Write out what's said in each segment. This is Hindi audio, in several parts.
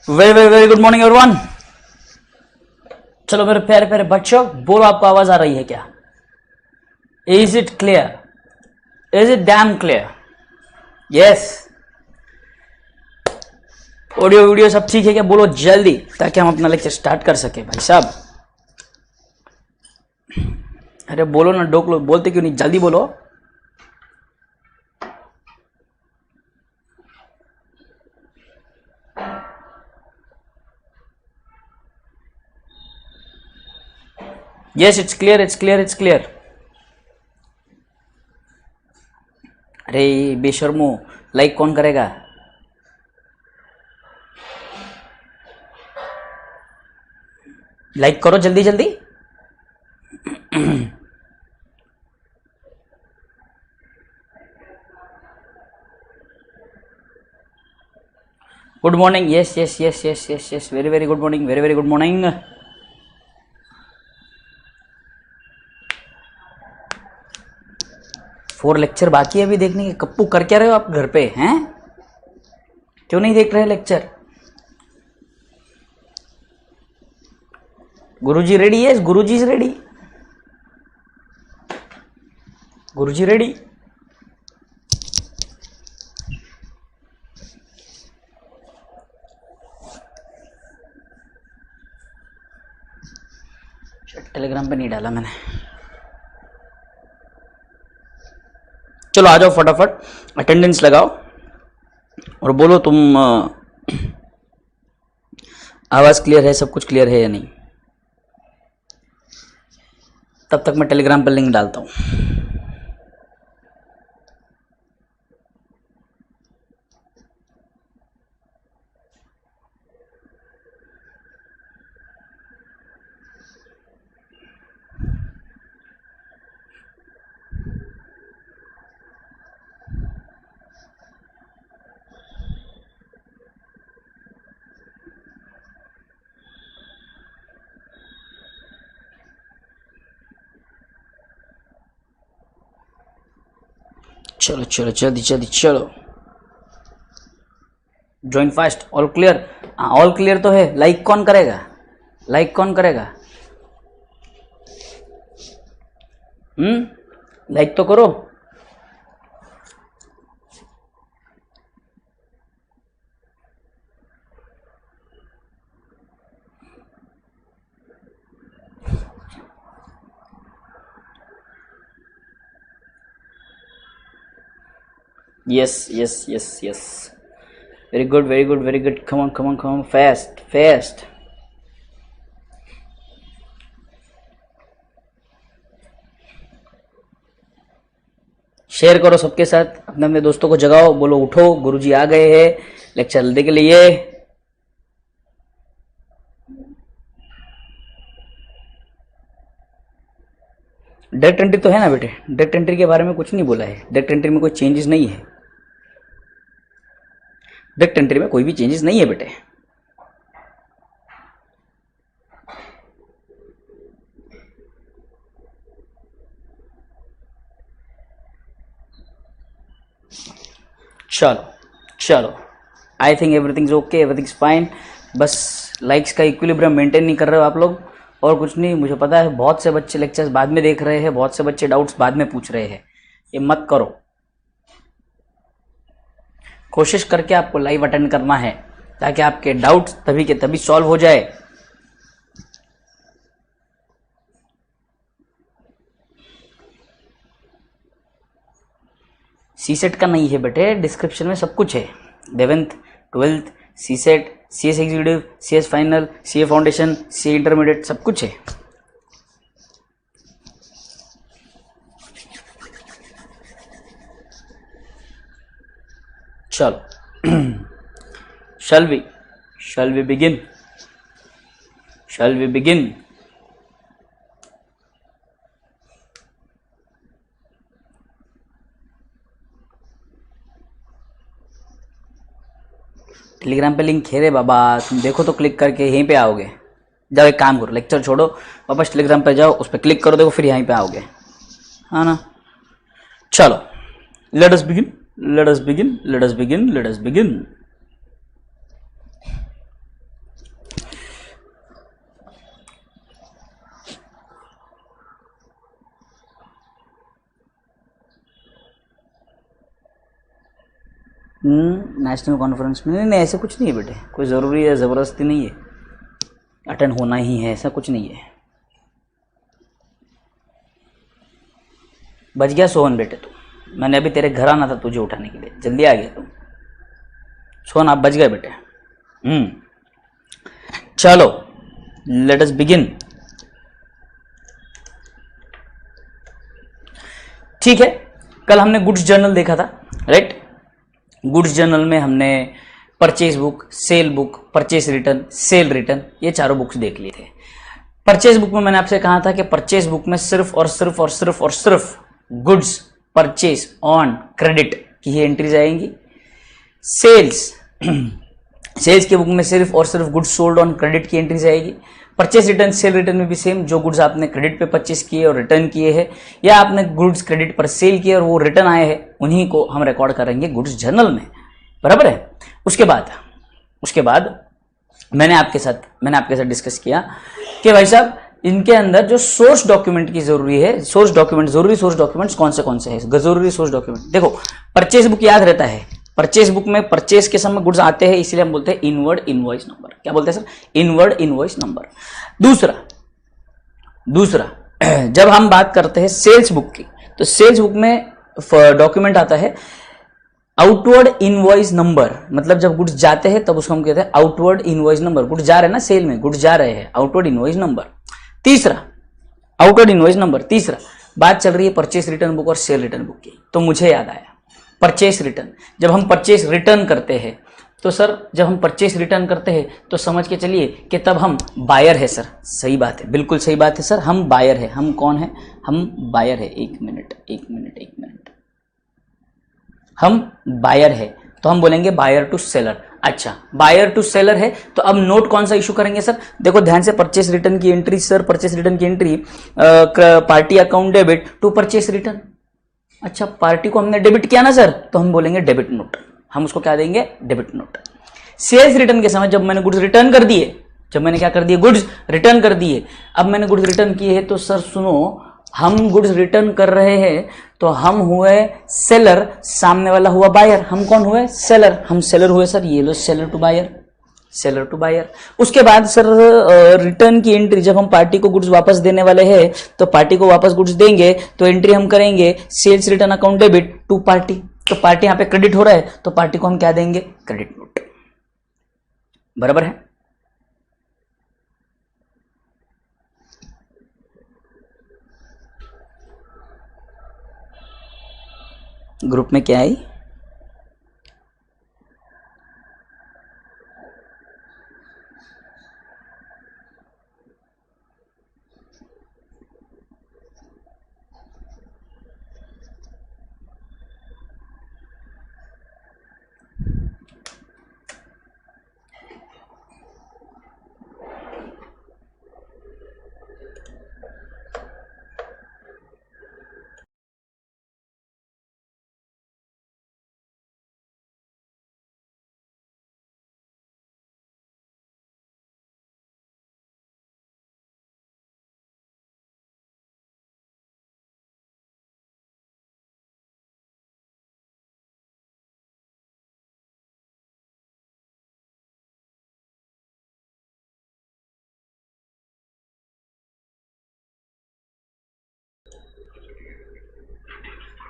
Very very very good morning everyone. चलो मेरे प्यारे प्यारे बच्चों, बोलो आपको आवाज आ रही है क्या? Is it clear? Is it dam clear? Yes. Audio video सब ठीक है क्या? बोलो जल्दी, ताकि हम अपना लेक्चर स्टार्ट कर सके। भाई साहब, अरे बोलो ना, डोक लो, बोलते क्यों नहीं? जल्दी बोलो। Yes, it's clear, it's clear, it's clear. अरे बेशर्मो, लाइक कौन करेगा? लाइक करो जल्दी जल्दी। Good morning. Yes yes yes yes yes yes, very very good morning, very very good morning. Four lecture बाकी है अभी देखने के। कप्पू कर क्या रहे हो आप घर पे हैं? क्यों नहीं देख रहे lecture? Guruji ready? Yes, Guruji is ready. Guruji ready. Telegram पे नहीं डाला मैंने। चलो आ जाओ फटाफट, अटेंडेंस लगाओ और बोलो तुम आवाज क्लियर है, सब कुछ क्लियर है या नहीं। तब तक मैं टेलीग्राम पर लिंक डालता हूँ। चलो चलो जल्दी जल्दी चलो, join fast. All clear? All clear तो है। लाइक कौन करेगा? लाइक कौन करेगा? लाइक तो करो। Yes, yes, yes, yes. Very good, very good, very good. Come on, come on, come on. Fast, fast. Share करो सबके साथ, अपने अपने दोस्तों को जगाओ, बोलो उठो, गुरुजी आ गए हैं लेक्चर लेने के लिए। डायरेक्ट एंट्री तो है ना बेटे? डायरेक्ट एंट्री के बारे में कुछ नहीं बोला है। डायरेक्ट एंट्री में कोई चेंजेस नहीं है। डायरेक्ट एंट्री में कोई भी चेंजेस नहीं है बेटे। चलो चलो, I think everything is okay, everything is fine. बस लाइक्स का इक्विलिब्रियम मेंटेन नहीं कर रहे हो आप लोग, और कुछ नहीं। मुझे पता है बहुत से बच्चे लेक्चर्स बाद में देख रहे हैं, बहुत से बच्चे डाउट्स बाद में पूछ रहे हैं। ये मत करो। कोशिश करके आपको लाइव अटेंड करना है, ताकि आपके डाउट्स तभी के तभी सॉल्व हो जाए। सीसेट का नहीं है बेटे, डिस्क्रिप्शन में सब कुछ है। 11th 12th CSAT, CS executive, CS final, CA foundation, CA intermediate, सब कुछ है। चलो shall we begin? Shall we begin? Telegram पे लिंक है रे बाबा, तुम देखो तो क्लिक करके यहीं पे आओगे। जाओ एक काम करो, लेक्चर छोड़ो, वापस टेलीग्राम पे जाओ, उस पर क्लिक करो, देखो फिर यहीं पे आओगे, हाँ ना। चलो, let us begin, let us begin, let us begin, let us begin. National conference में नहीं, ऐसा कुछ नहीं है बेटे, कोई ज़रूरी है ज़बरदस्ती नहीं है, अटेंड होना ही है, ऐसा कुछ नहीं है। बच गया सोहन बेटे तू, मैंने अभी तेरे घर आना था तुझे उठाने के लिए, जल्दी आ गया तुम सोहन, आप बच गए बेटे। चलो लेट अस बिगिन। ठीक है, कल हमने गुड्स जर्नल देखा था, राइट। गुड्स जर्नल में हमने purchase book, sale book, purchase return, cell return, ये चारों बुक्स देख लिए थे। परचेज बुक में मैंने आपसे कहा था कि परचेज बुक में सिर्फ और सिर्फ और सिर्फ और सिर्फ गुड्स परचेज ऑन क्रेडिट की ही एंट्रीज आएंगी। सेल्स के बुक में सिर्फ और सिर्फ गुड्स सोल्ड ऑन क्रेडिट की एंट्रीज आएगी। परचेज रिटर्न, सेल रिटर्न में भी सेम, जो गुड्स आपने क्रेडिट पे परचेज किए और रिटर्न किए हैं, या आपने गुड्स क्रेडिट पर सेल किए और वो रिटर्न आए हैं, उन्हीं को हम रिकॉर्ड करेंगे गुड्स जर्नल में, बराबर है। उसके बाद मैंने आपके साथ डिस्कस किया कि भाई साहब इनके अंदर जो सोर्स डॉक्यूमेंट की जरूरी है, जरूरी सोर्स डॉक्यूमेंट्स कौन से हैं, जरूरी सोर्स डॉक्यूमेंट। देखो परचेज बुक याद रहता है, परचेज बुक में परचेज के समय गुड्स आते हैं, इसलिए हम बोलते हैं इनवर्ड इनवॉइस नंबर। क्या बोलते हैं सर? Inward invoice number. दूसरा जब हम बात करते हैं सेल्स बुक की, तो सेल्स बुक में डॉक्यूमेंट आता है आउटवर्ड इनवॉइस नंबर, मतलब जब गुड्स जाते हैं तब उसको हम कहते हैं आउटवर्ड इनवॉइस नंबर। गुड्स जा रहे हैं ना, सेल में गुड्स जा रहे हैं, आउटवर्ड इनवॉइस नंबर। तीसरा बात चल रही है परचेस रिटर्न बुक और सेल रिटर्न बुक की, तो मुझे याद आया परचेस रिटर्न। जब हम परचेस रिटर्न करते हैं तो सर, जब हम परचेस रिटर्न करते हैं तो समझ के चलिए कि तब हम बायर है सर। सही बात है, बिल्कुल सही बात है सर, हम बायर है। हम कौन है? हम बायर है। एक मिनट, हम बायर है तो हम बोलेंगे बायर टू सेलर। अच्छा, बायर टू सेलर है तो अब नोट कौन सा इशू करेंगे सर? देखो ध्यान से, परचेस रिटर्न की एंट्री सर, परचेस रिटर्न की entry party account debit to purchase return. अच्छा, पार्टी को हमने डेबिट किया ना सर, तो हम बोलेंगे डेबिट नोट, हम उसको क्या देंगे? Debit note. सेल्स रिटर्न के समय जब मैंने गुड्स रिटर्न कर दिए, गुड्स रिटर्न कर दिए, अब मैंने गुड्स रिटर्न किए हैं तो सर सुनो, हम गुड्स रिटर्न कर रहे हैं तो हम हुए सेलर, सामने वाला हुआ बायर। हम कौन हुए? सेलर। हम सेलर हुए सर, ये लो सेलर टू बायर। उसके बाद सर रिटर्न की एंट्री, जब हम पार्टी को गुड्स वापस देने वाले हैं तो पार्टी को वापस गुड्स देंगे तो एंट्री हम करेंगे sales return account debit to party. तो पार्टी यहाँ पे क्रेडिट हो रहा है तो पार्टी को हम क्या देंगे? Credit note. बराबर है? ग्रुप में क्या आई?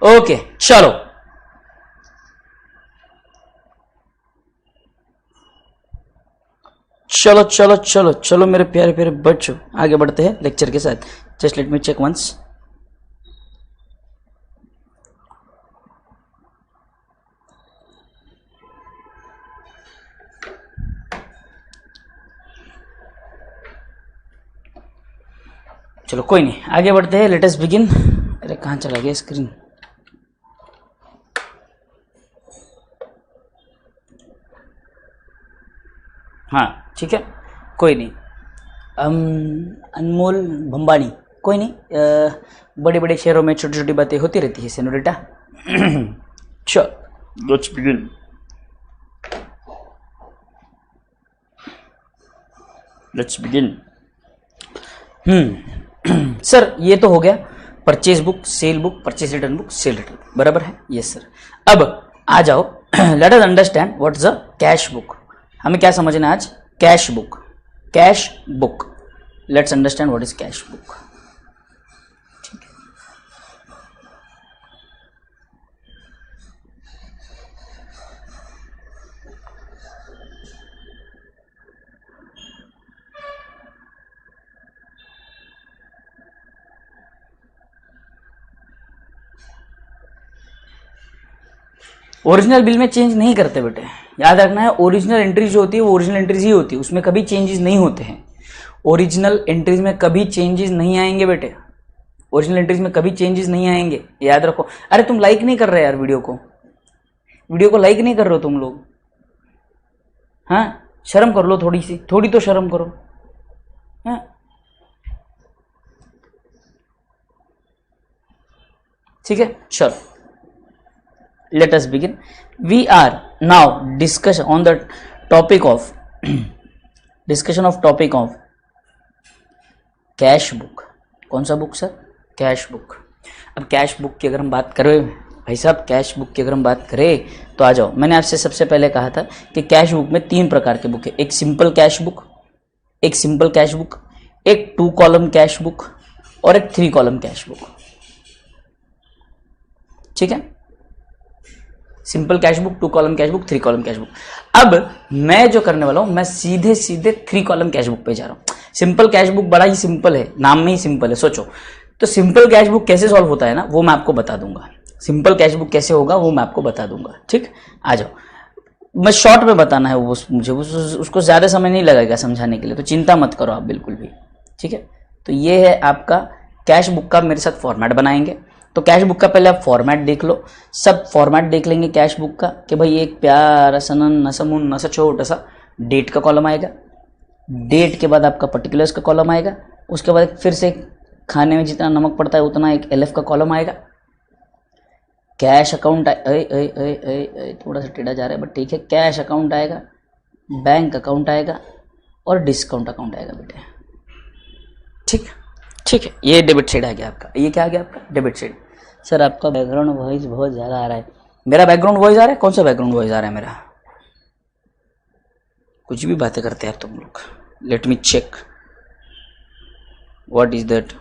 ओके चलो, चलो मेरे प्यारे बच्चों, आगे बढ़ते हैं लेक्चर के साथ। Just let me check once. चलो कोई नहीं, आगे बढ़ते हैं, लेट अस बिगिन। अरे कहाँ चला गया स्क्रीन? हाँ ठीक है, कोई नहीं। अनमोल भंबानी, कोई नहीं, बड़े बड़े शहरों में छोटी छोटी बातें होती रहती है सेनोरिटा। चलो लेट्स बिगिन। सर ये तो हो गया purchase book, sale book, purchase return book, sale return book, बराबर है? Yes sir. अब आ जाओ let us understand what is a cash book. हमें क्या समझना है आज? Cash book. Cash book, let's understand what is cash book. Original bill में चेंज नहीं करते बेटे, याद रखना है। ओरिजिनल एंट्रीज जो होती है वो ओरिजिनल एंट्रीज ही होती है, उसमें कभी चेंजेस नहीं होते हैं। ओरिजिनल एंट्रीज में कभी चेंजेस नहीं आएंगे बेटे, ओरिजिनल एंट्रीज में कभी चेंजेस नहीं आएंगे, याद रखो। अरे तुम लाइक नहीं कर रहे यार वीडियो को लाइक नहीं कर रहे हो तुम लोग। हाँ, शर्म कर लो थोड़ी सी, थोड़ी तो शर्म करो। हाँ, ठीक है, चलो let us begin. We are now discussion on the topic of cash book. कौन सा बुक सर? Cash book. अब कैश बुक की अगर हम बात करें भाई साहब, कैश बुक की अगर हम बात करें तो आ जाओ। मैंने आपसे सबसे पहले कहा था कि कैश बुक में 3 प्रकार के बुक है, एक सिंपल कैश बुक, एक 2 कॉलम कैश बुक और एक 3 कॉलम कैश बुक। ठीक है, simple cash book, 2 column cash book, 3 column cash book. अब मैं जो करने वाला हूं, मैं सीधे 3 कॉलम कैश बुक पे जा रहा हूं। सिंपल कैश बुक बड़ा ही सिंपल है, नाम में ही सिंपल है, सोचो। तो सिंपल कैश बुक कैसे सॉल्व होता है ना, वो मैं आपको बता दूंगा। सिंपल कैश बुक कैसे होगा वो मैं आपको बता दूंगा। ठीक, आ जाओ। मैं शॉर्ट में बताना है वो, मुझे उसको ज्यादा समय नहीं लगेगा समझाने के लिए, तो चिंता मत करो आप बिल्कुल भी। ठीक है, तो ये है आपका कैश बुक का, मेरे साथ फॉर्मेट बनाएंगे। तो कैश बुक का पहले आप फॉर्मेट देख लो, सब फॉर्मेट देख लेंगे कैश बुक का कि भाई एक प्यारा सा नसा मुन नसा छोटा सा डेट का कॉलम आएगा, डेट के बाद आपका पर्टिकुलर्स का कॉलम आएगा, उसके बाद फिर से खाने में जितना नमक पड़ता है उतना एक एलएफ का कॉलम आएगा, कैश अकाउंट थोड़ा सा टेढ़ा जा रहा है बट ठीक है, कैश अकाउंट आएगा, बैंक अकाउंट आएगा और डिस्काउंट अकाउंट आएगा बेटे। ठीक ठीक है, ये डेबिट साइड आ गया आपका। ये क्या आ गया आपका? Debit side. सर आपका बैकग्राउंड वॉइस बहुत ज़्यादा आ रहा है। मेरा बैकग्राउंड वॉइस आ रहा है? कौन सा बैकग्राउंड वॉइस आ रहा है मेरा? कुछ भी बातें करते हैं तुम लोग। Let me check what is that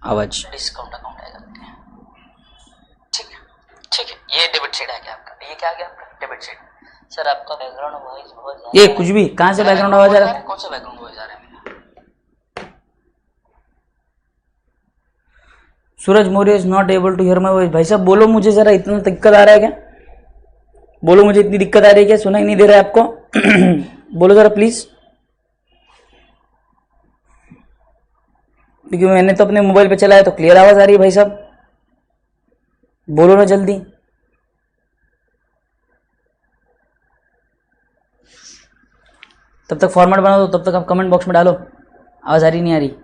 आवाज। डिस्काउंट अकाउंट आएगा बेटे। ठीक है ठीक है, ये डेबिट साइड आ गया आपका। ये क्या आ गया आपका? Debit side. सर आपका बैकग्राउंड वॉइस बहुत ज़्यादा, ये कुछ भी, कहाँ से बैकग्राउंड आवाज आ रहा है? कौन सा बैकग्राउंड वॉइस आ रहा है? Suraj Maurya is not able to hear my voice. भाई साहब बोलो मुझे जरा, इतना दिक्कत आ रहा है क्या? बोलो मुझे, इतनी दिक्कत आ रही है क्या? सुनाई नहीं दे रहा है आपको? बोलो जरा प्लीज, क्योंकि मैंने तो अपने मोबाइल पे चलाया तो क्लियर आवाज आ रही है। भाई साहब बोलो ना जल्दी। तब तक फॉर्मेट बना दो, तब तक आप कमेंट बॉक्स में डालो आवाज आ रही नहीं आ रही।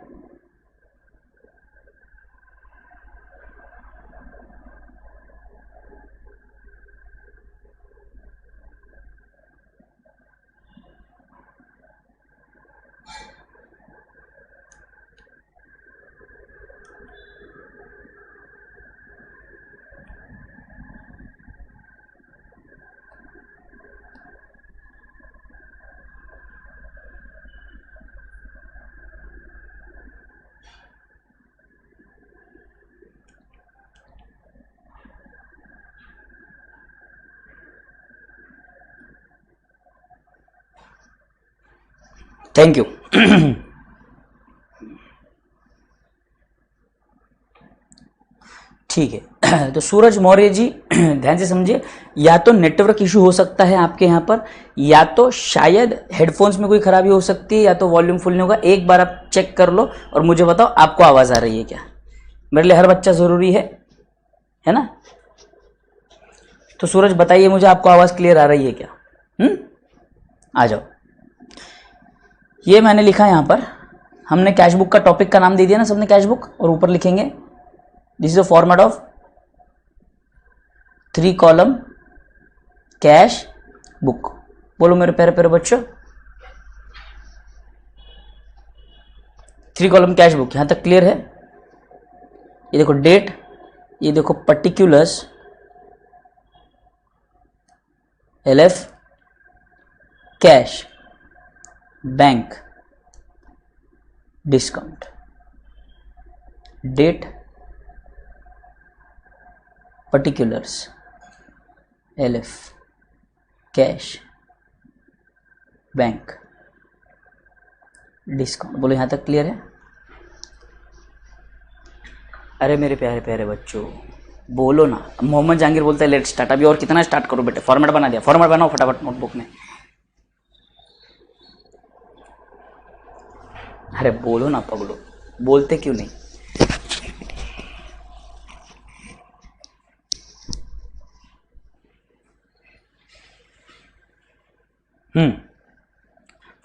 Thank you. ठीक है, तो सूरज मौर्य जी ध्यान से समझिए, या तो नेटवर्क इशू हो सकता है आपके यहाँ पर, या तो शायद हेडफोन्स में कोई खराबी हो सकती है, या तो वॉल्यूम फुल नहीं होगा। एक बार आप चेक कर लो और मुझे बताओ आपको आवाज आ रही है क्या? मेरे लिए हर बच्चा जरूरी है ना? तो सूरज बताइए मुझे, आपको आवाज क्लियर आ रही है क्या? आ जाओ। ये मैंने लिखा यहां पर, हमने कैश बुक का टॉपिक का नाम दे दिया ना सबने, कैश बुक, और ऊपर लिखेंगे this is the format of 3 column cash book. बोलो मेरे प्यारे प्यारे बच्चों, 3 कॉलम कैश बुक। यहां तक क्लियर है? ये देखो डेट, ये देखो particulars, LF cash bank discount, date particulars LF cash bank discount. बोलो यहां तक क्लियर है? अरे मेरे प्यारे प्यारे बच्चों बोलो ना। मोहम्मद जहांगीर बोलता है लेट स्टार्ट। अभी और कितना स्टार्ट करो बेटे? फॉर्मेट बना दिया, फॉर्मेट बनाओ फटाफट नोटबुक में। अरे बोलो ना पगड़ो, बोलते क्यों नहीं?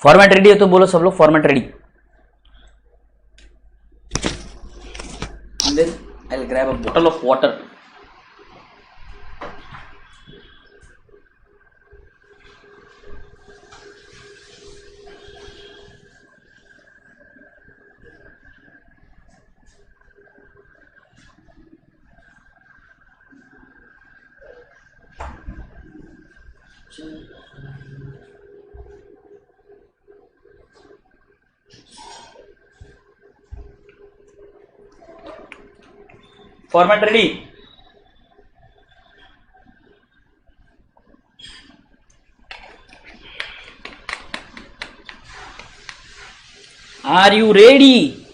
फॉर्मेट रेडी है तो बोलो सब लोग format ready. And then I'll grab a bottle of water. Format ready. Are you ready?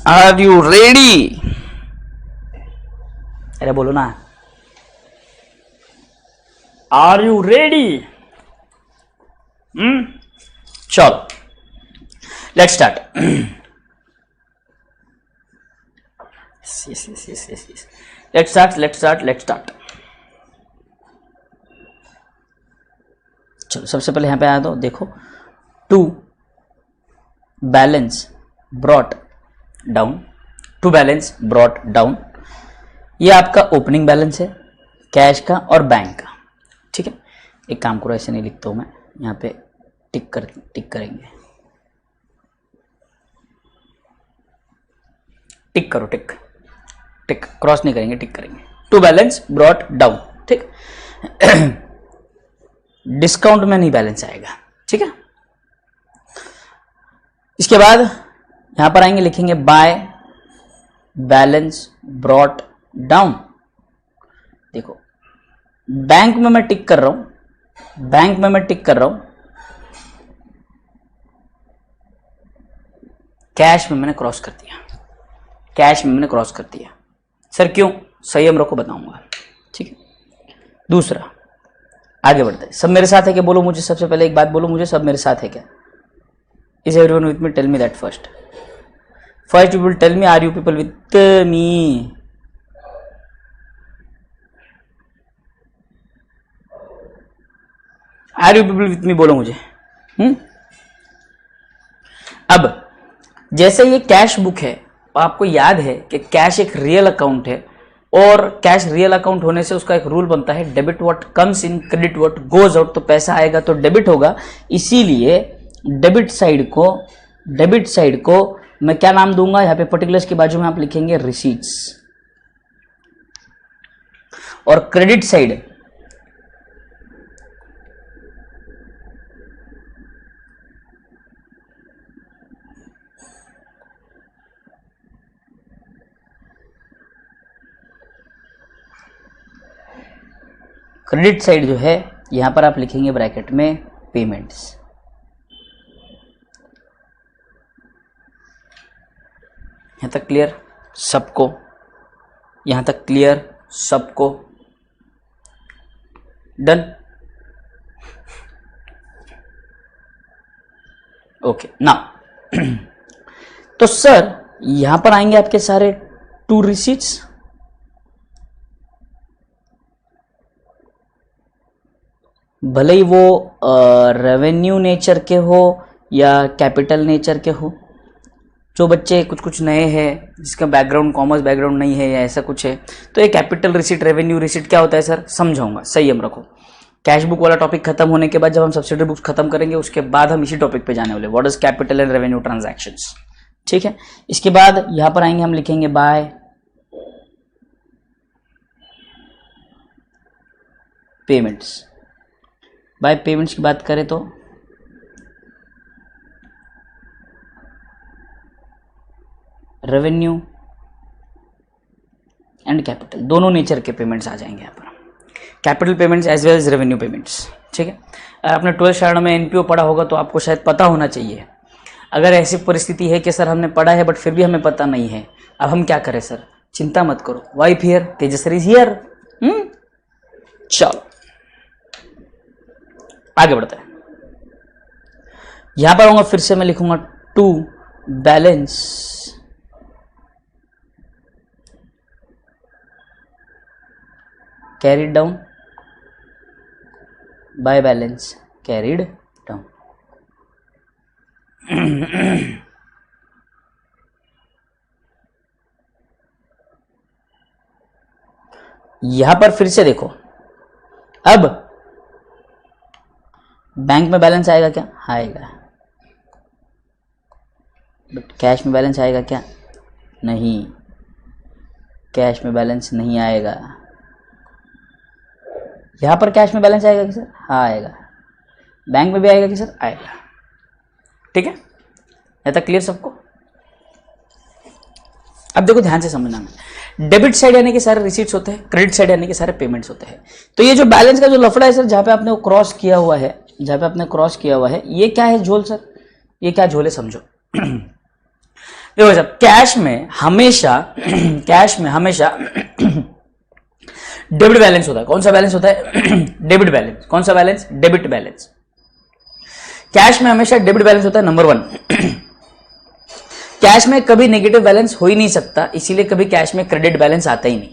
Are you ready? अरे बोलो ना। Are you ready? चलो let's start. yes. Let's start. चलो सबसे पहले यहां पे आया तो देखो टू बैलेंस ब्रॉट डाउन। ये आपका ओपनिंग बैलेंस है कैश का और बैंक का। ठीक है, एक काम करो, ऐसे नहीं लिखता हूं मैं, यहां पे टिक करेंगे। टिक करो, टिक क्रॉस नहीं करेंगे, टिक करेंगे। To balance brought down. ठीक, डिस्काउंट में नहीं बैलेंस आएगा। ठीक है, इसके बाद यहां पर आएंगे, लिखेंगे बाय बैलेंस ब्रॉट डाउन। देखो बैंक में मैं टिक कर रहा हूं, कैश में मैंने क्रॉस कर दिया। सर क्यों? संयम रखो, बताऊंगा। ठीक है, दूसरा आगे बढ़ते हैं। सब मेरे साथ है क्या? बोलो मुझे, सबसे पहले एक बात बोलो मुझे, सब मेरे साथ है क्या? Is everyone with me? Tell me that first you will tell me, are you people with me? Are you people with me? बोलो मुझे। अब जैसे ये कैश बुक है, आपको याद है कि कैश एक रियल अकाउंट है, और कैश रियल अकाउंट होने से उसका एक रूल बनता है, debit what comes in, credit what goes out. तो पैसा आएगा तो डेबिट होगा, इसीलिए डेबिट साइड को मैं क्या नाम दूंगा? यहां पे पर्टिकुलर्स के बाजू में आप लिखेंगे रिसीट्स, और क्रेडिट साइड जो है यहां पर आप लिखेंगे ब्रैकेट में पेमेंट्स। यहां तक क्लियर सबको? डन? ओके ना। तो सर यहां पर आएंगे आपके सारे टू रिसीट्स, भले ही वो रेवेन्यू नेचर के हो या कैपिटल नेचर के हो। जो बच्चे कुछ नए हैं, जिसका बैकग्राउंड कॉमर्स बैकग्राउंड नहीं है या ऐसा कुछ है, तो ये कैपिटल रिसीट, रेवेन्यू रिसीट क्या होता है सर? समझाऊंगा, संयम रखो। कैश बुक वाला टॉपिक खत्म होने के बाद जब हम सब्सिडरी बुक्स खत्म करेंगे, उसके बाद हम इसी टॉपिक पे जाने वाले, what is capital and revenue transactions. ठीक है, इसके बाद यहां पर आएंगे, हम लिखेंगे बाय पेमेंट्स। बाय पेमेंट्स की बात करें तो रेवेन्यू एंड कैपिटल, दोनों नेचर के पेमेंट्स आ जाएंगे यहाँ पर, capital payments as well as revenue payments. ठीक है, अगर आपने 12th स्टैंडर्ड में एनपीओ पढ़ा होगा तो आपको शायद पता होना चाहिए। अगर ऐसी परिस्थिति है कि सर हमने पढ़ा है बट फिर भी हमें पता नहीं है, अब हम क्या करें सर? चिंता मत करो, why fear, Tejasvi is here. चलो आगे बढ़ते हैं। यहां पर आऊंगा, फिर से मैं लिखूंगा to balance carried down by balance carried down. यहां पर फिर से देखो, अब बैंक में बैलेंस आएगा क्या? आएगा, बट कैश में बैलेंस आएगा क्या? नहीं, कैश में बैलेंस नहीं आएगा। यहां पर कैश में बैलेंस आएगा कि सर? हाँ आएगा। बैंक में भी आएगा कि सर? आएगा। ठीक है, यहां तक क्लियर सबको? अब देखो ध्यान से समझना में, डेबिट साइड यानी कि सारे रिसीट्स होते हैं, क्रेडिट साइड यानी कि सारे पेमेंट्स होते हैं। तो ये जो बैलेंस का जो लफड़ा है सर, जहां पे आपने क्रॉस किया हुआ है, जहां पे आपने क्रॉस किया हुआ है, ये क्या है झोल सर? ये क्या झोल है समझो। देखो सर, कैश में हमेशा डेबिट बैलेंस होता है। कौन सा बैलेंस होता है? Debit balance. कौन सा बैलेंस? Debit balance. कैश में हमेशा डेबिट बैलेंस होता है, नंबर 1। कैश में कभी नेगेटिव बैलेंस हो ही नहीं सकता, इसीलिए कभी कैश में क्रेडिट बैलेंस आता ही नहीं।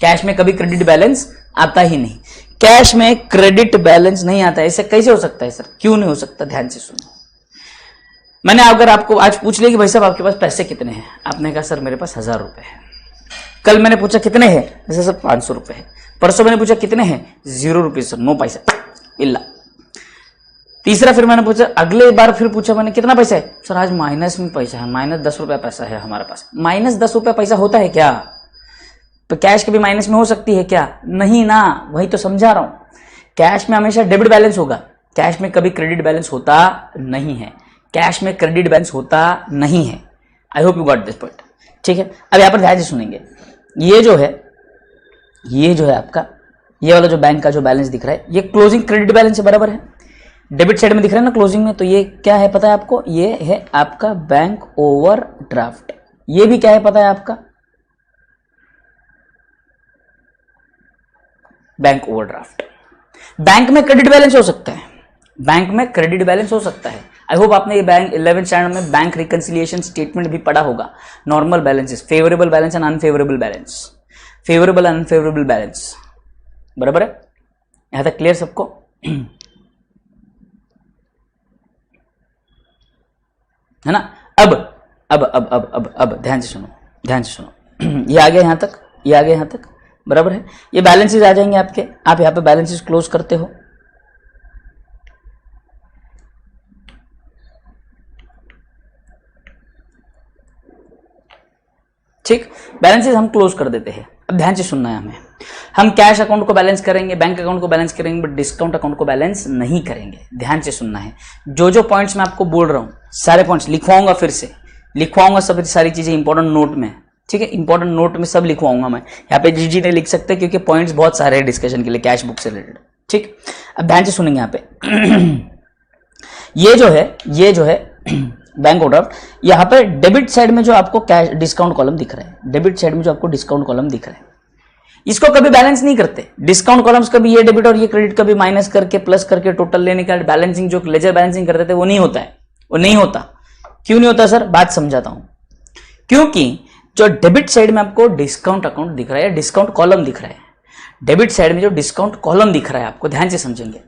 कैश में कभी क्रेडिट बैलेंस आता ही नहीं, कैश में क्रेडिट बैलेंस नहीं आता है। ऐसे कैसे हो सकता है सर? क्यों नहीं हो सकता? ध्यान से सुनो। मैंने अगर आपको आज पूछ लिया कि भाई साहब आपके पास पैसे कितने हैं, आपने कहा सर मेरे पास 1000 रुपए है। कल मैंने पूछा कितने हैं, जैसे सर 500 रुपए है। परसों मैंने पूछा कितने हैं, 0 रुपीज सर, 9 पैसा इल्ला। तीसरा फिर मैंने पूछा, अगले बार फिर पूछा मैंने कितना पैसा है, सर आज माइनस में पैसा है, -10 रुपया पैसा है हमारे पास। -10 रुपया पैसा होता है क्या? तो कैश कभी माइनस में हो सकती है क्या? नहीं ना, वही तो समझा रहा हूं। कैश में हमेशा डेबिट बैलेंस होगा, कैश में कभी क्रेडिट बैलेंस होता नहीं है। कैश में क्रेडिट बैलेंस होता नहीं है। I hope you got this point. ठीक है, अब यहां पर ध्यान से सुनेंगे। ये जो है आपका, ये वाला जो बैंक का जो बैलेंस दिख रहा है, ये क्लोजिंग क्रेडिट बैलेंस से बराबर है। डेबिट साइड में दिख रहा है ना क्लोजिंग में, तो ये क्या है पता है आपको? ये है आपका बैंक ओवरड्राफ्ट। ये भी क्या है पता है आपका? Bank overdraft. बैंक में क्रेडिट बैलेंस हो सकता है, बैंक में क्रेडिट बैलेंस हो सकता है। आई होप आपने ये बैंक 11th स्टैंडर्ड में बैंक रिकंसिलिएशन स्टेटमेंट भी पढ़ा होगा। Normal balances, favourable balance and unfavourable balance, favourable and unfavourable balance, बराबर है? यहां तक क्लियर सबको? है ना? अब ध्यान से सुनो, ये आ गया यहां तक, ये आ गया यहां तक, बराबर है? ये बैलेंसेस आ जाएंगे आपके, आप यहां पे बैलेंसेस क्लोज करते हो। ठीक, बैलेंसेस हम क्लोज कर देते हैं। अब ध्यान से सुनना है हमें, हम कैश अकाउंट को बैलेंस करेंगे, बैंक अकाउंट को बैलेंस करेंगे, बट डिस्काउंट अकाउंट को बैलेंस नहीं करेंगे। ध्यान से सुनना है, जो पॉइंट्स मैं आपको बोल रहा हूं, सारे पॉइंट्स लिखवाऊंगा, फिर से लिखवाऊंगा सब सारी चीजें इंपॉर्टेंट नोट में। ठीक है, इंपॉर्टेंट नोट में सब लिखवाऊंगा मैं। यहाँ पे जी ने लिख सकते हैं क्योंकि पॉइंट्स बहुत सारे हैं डिस्कशन के लिए कैश बुक से रिलेटेड। ठीक, अब ध्यान से सुनेंगे यहाँ पे। ये जो है बैंक ओवरड्राफ्ट, यहाँ पे डेबिट साइड में जो आपको कैश डिस्काउंट कॉलम दिख रहा है, डेबिट साइड में जो आपको डिस्काउंट कॉलम दिख रहा है, इसको कभी बैलेंस नहीं करते। डिस्काउंट कॉलम्स कभी ये डेबिट और ये क्रेडिट कभी माइनस करके प्लस करके टोटल लेने का बैलेंसिंग, जो लेजर बैलेंसिंग करते थे, वो नहीं होता है। वो नहीं होता। क्यों नहीं होता सर? बात समझाता हूं। क्योंकि जो डेबिट साइड में आपको डिस्काउंट अकाउंट दिख रहा है, डिस्काउंट कॉलम दिख रहा है, डेबिट साइड में जो डिस्काउंट कॉलम दिख रहा है आपको, ध्यान से समझेंगे,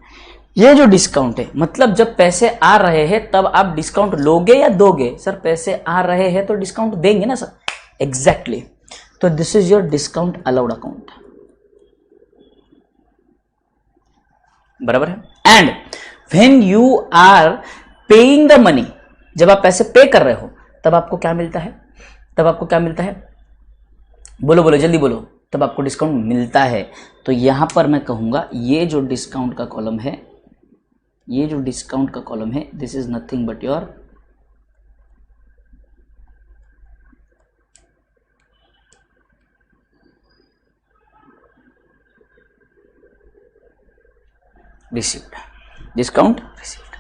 ये जो डिस्काउंट है, मतलब जब पैसे आ रहे हैं तब आप डिस्काउंट लोगे या दोगे? सर पैसे आ रहे हैं तो डिस्काउंट देंगे ना सर। एग्जैक्टली। तो this is your discount allowed account, बराबर है? And when you are paying the money, जब आप पैसे पे कर रहे हो, तब आपको क्या मिलता है? तब आपको क्या मिलता है? बोलो बोलो जल्दी बोलो, तब आपको डिस्काउंट मिलता है। तो यहाँ पर मैं कहूँगा ये जो डिस्काउंट का कॉलम है, ये जो डिस्काउंट का कॉलम है, this is nothing but your received, discount received,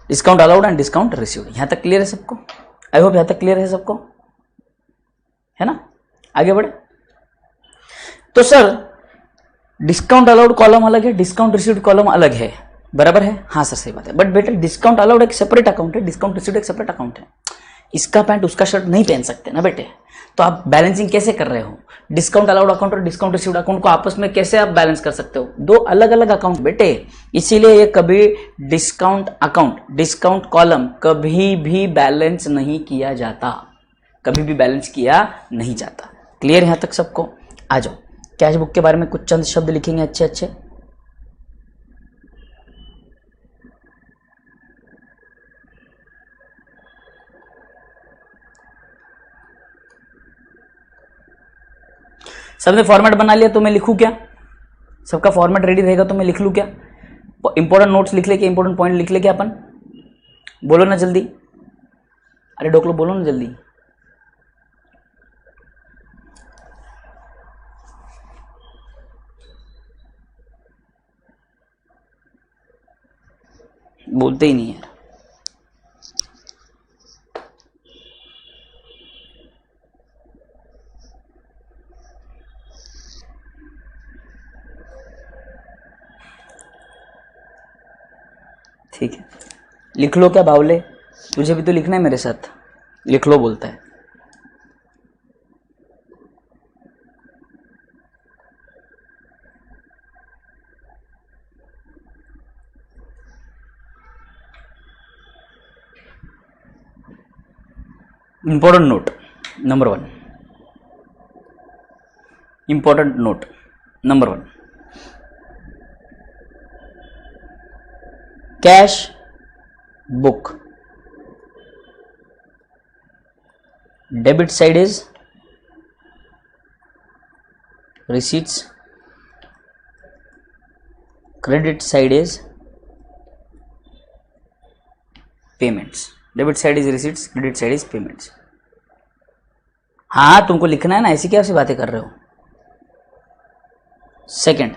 discount allowed and discount received. यहाँ तक क्लियर है सबको? आई होप यहाँ तक क्लियर है सबको, है ना? आगे बढ़े। तो सर डिस्काउंट अलाउड कॉलम अलग है, डिस्काउंट रिसीव्ड कॉलम अलग है, बराबर है? हाँ सर सही बात है, बट बेटा डिस्काउंट अलाउड एक सेपरेट अकाउंट है, डिस्काउंट रिसीव्ड एक सेपरेट अकाउंट है। इसका पैंट उसका शर्ट नहीं पहन सकते ना बेटे। तो आप बैलेंसिंग कैसे कर रहे हो? डिस्काउंट अलाउड अकाउंट और डिस्काउंट रिसीव्ड अकाउंट को आपस में कैसे आप बैलेंस कर सकते हो? दो अलग अलग अकाउंट बेटे, इसीलिए ये कभी डिस्काउंट अकाउंट, डिस्काउंट कॉलम कभी भी बैलेंस नहीं किया जाता, कभी भी बैलेंस किया नहीं जाता। क्लियर यहां तक सबको? आ जाओ, कैश बुक के बारे में कुछ चंद शब्द लिखेंगे अच्छे अच्छे। सबने फॉर्मेट बना लिया तो मैं लिखूं क्या? सबका फॉर्मेट रेडी रहेगा तो मैं लिख लूं क्या? इंपॉर्टेंट नोट्स लिख ले क्या? इंपॉर्टेंट पॉइंट लिख ले क्या अपन? बोलो ना जल्दी, अरे डोकलो बोलो ना जल्दी। बोलते ही नहीं यार। ठीक है, लिख लो क्या बावले? तुझे भी तो लिखना है मेरे साथ, लिख लो बोलता है। Important note number 1, important note number 1, cash book debit side is receipts, credit side is payments, debit side is receipts, credit side is payments. हाँ तुमको लिखना है ना, ऐसी क्या सी बातें कर रहे हो? Second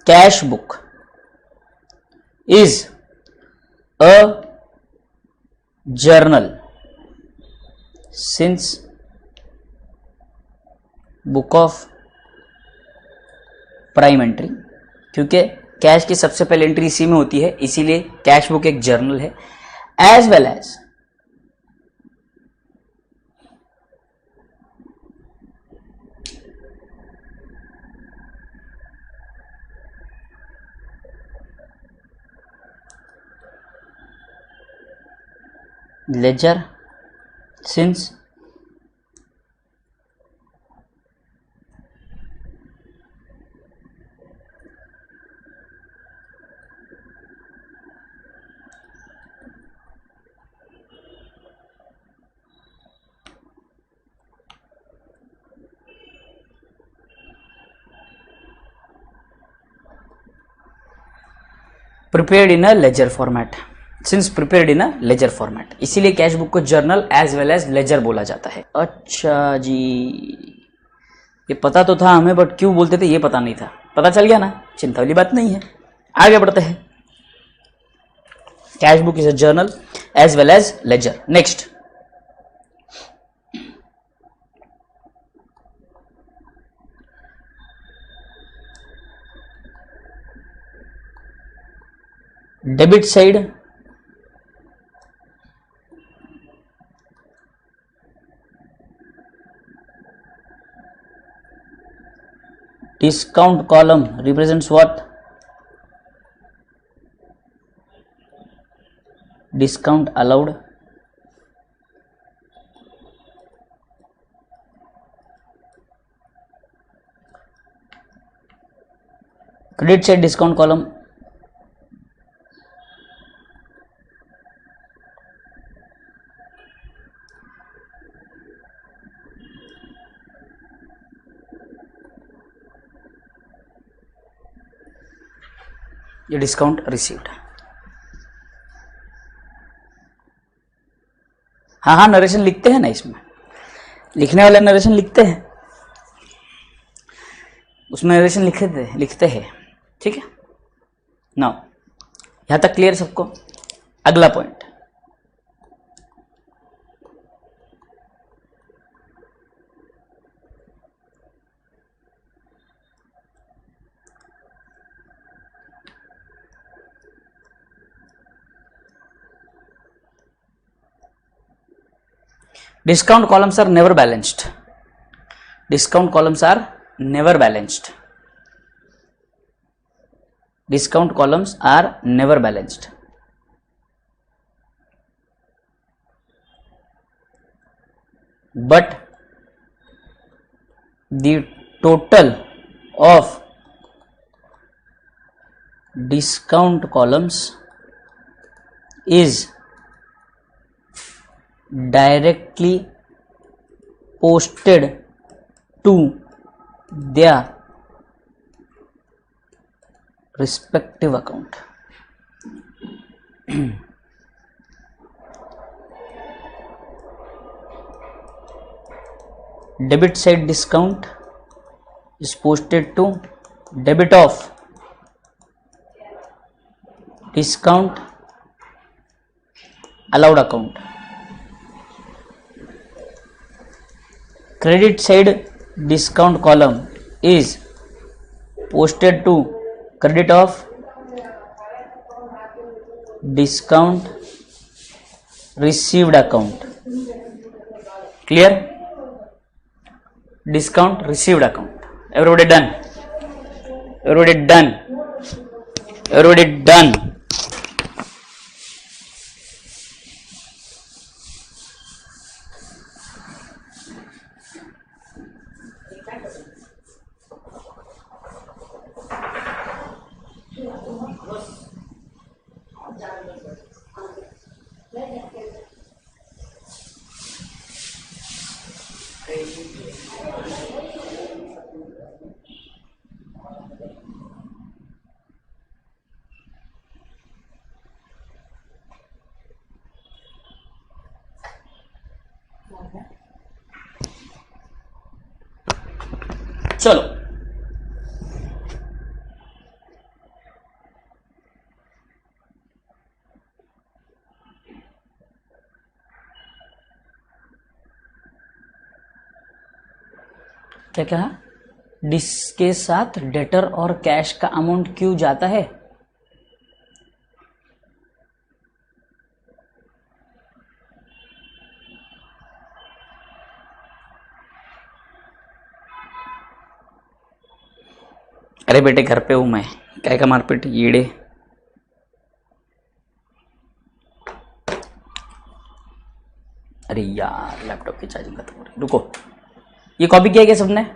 cash book is a journal since book of prime entry, क्योंकि कैश की सबसे पहले एंट्री इसी में होती है, इसीलिए कैश बुक एक जर्नल है। As well as ledger since prepared in a ledger format, since prepared in a ledger format, इसीलिए कैश बुक को journal as well as ledger बोला जाता है। अच्छा जी, ये पता तो था हमें, बट क्यों बोलते थे ये पता नहीं था। पता चल गया ना, चिंता वाली बात नहीं है। आगे बढ़ते हैं। Cash book is a journal as well as ledger. Next, debit side discount column represents what? Discount allowed, credit side discount column ये डिस्काउंट रिसीव्ड। हाँ हाँ, नरेशन लिखते हैं ना, इसमें लिखने वाले नरेशन लिखते हैं, उसमें नरेशन लिखते हैं। ठीक है ना, यहां तक क्लियर सबको? अगला point, discount columns are never balanced. Discount columns are never balanced. Discount columns are never balanced. But the total of discount columns is directly posted to their respective account. Debit side discount is posted to debit of discount allowed account. Credit side discount column is posted to credit of discount received account. Clear? Discount received account. Everybody done? Everybody done? Everybody done? चलो क्या कहा? डिस्क के साथ डेटर और कैश का अमाउंट क्यों जाता है? अरे बेटे घर पे हूं मैं, क्या का मारपीट ईड़े। अरे यार लैपटॉप की चार्जिंग खत्म हो रही, रुको। ये कॉपी किया क्या सबने?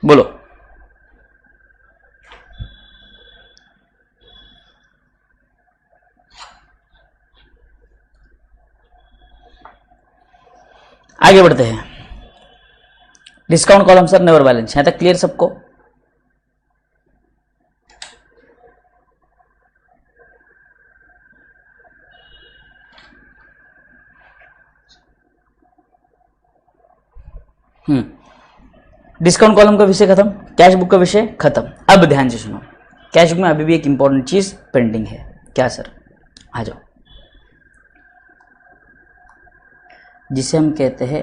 बोलो। आगे बढ़ते हैं। Discount column sir never balance, यहां तक क्लियर सबको? डिस्काउंट कॉलम का विषय खत्म, कैश बुक का विषय खत्म। अब ध्यान से सुनो, कैश बुक में अभी भी एक इंपॉर्टेंट चीज पेंडिंग है। क्या सर? आ जाओ। जिसे हम कहते हैं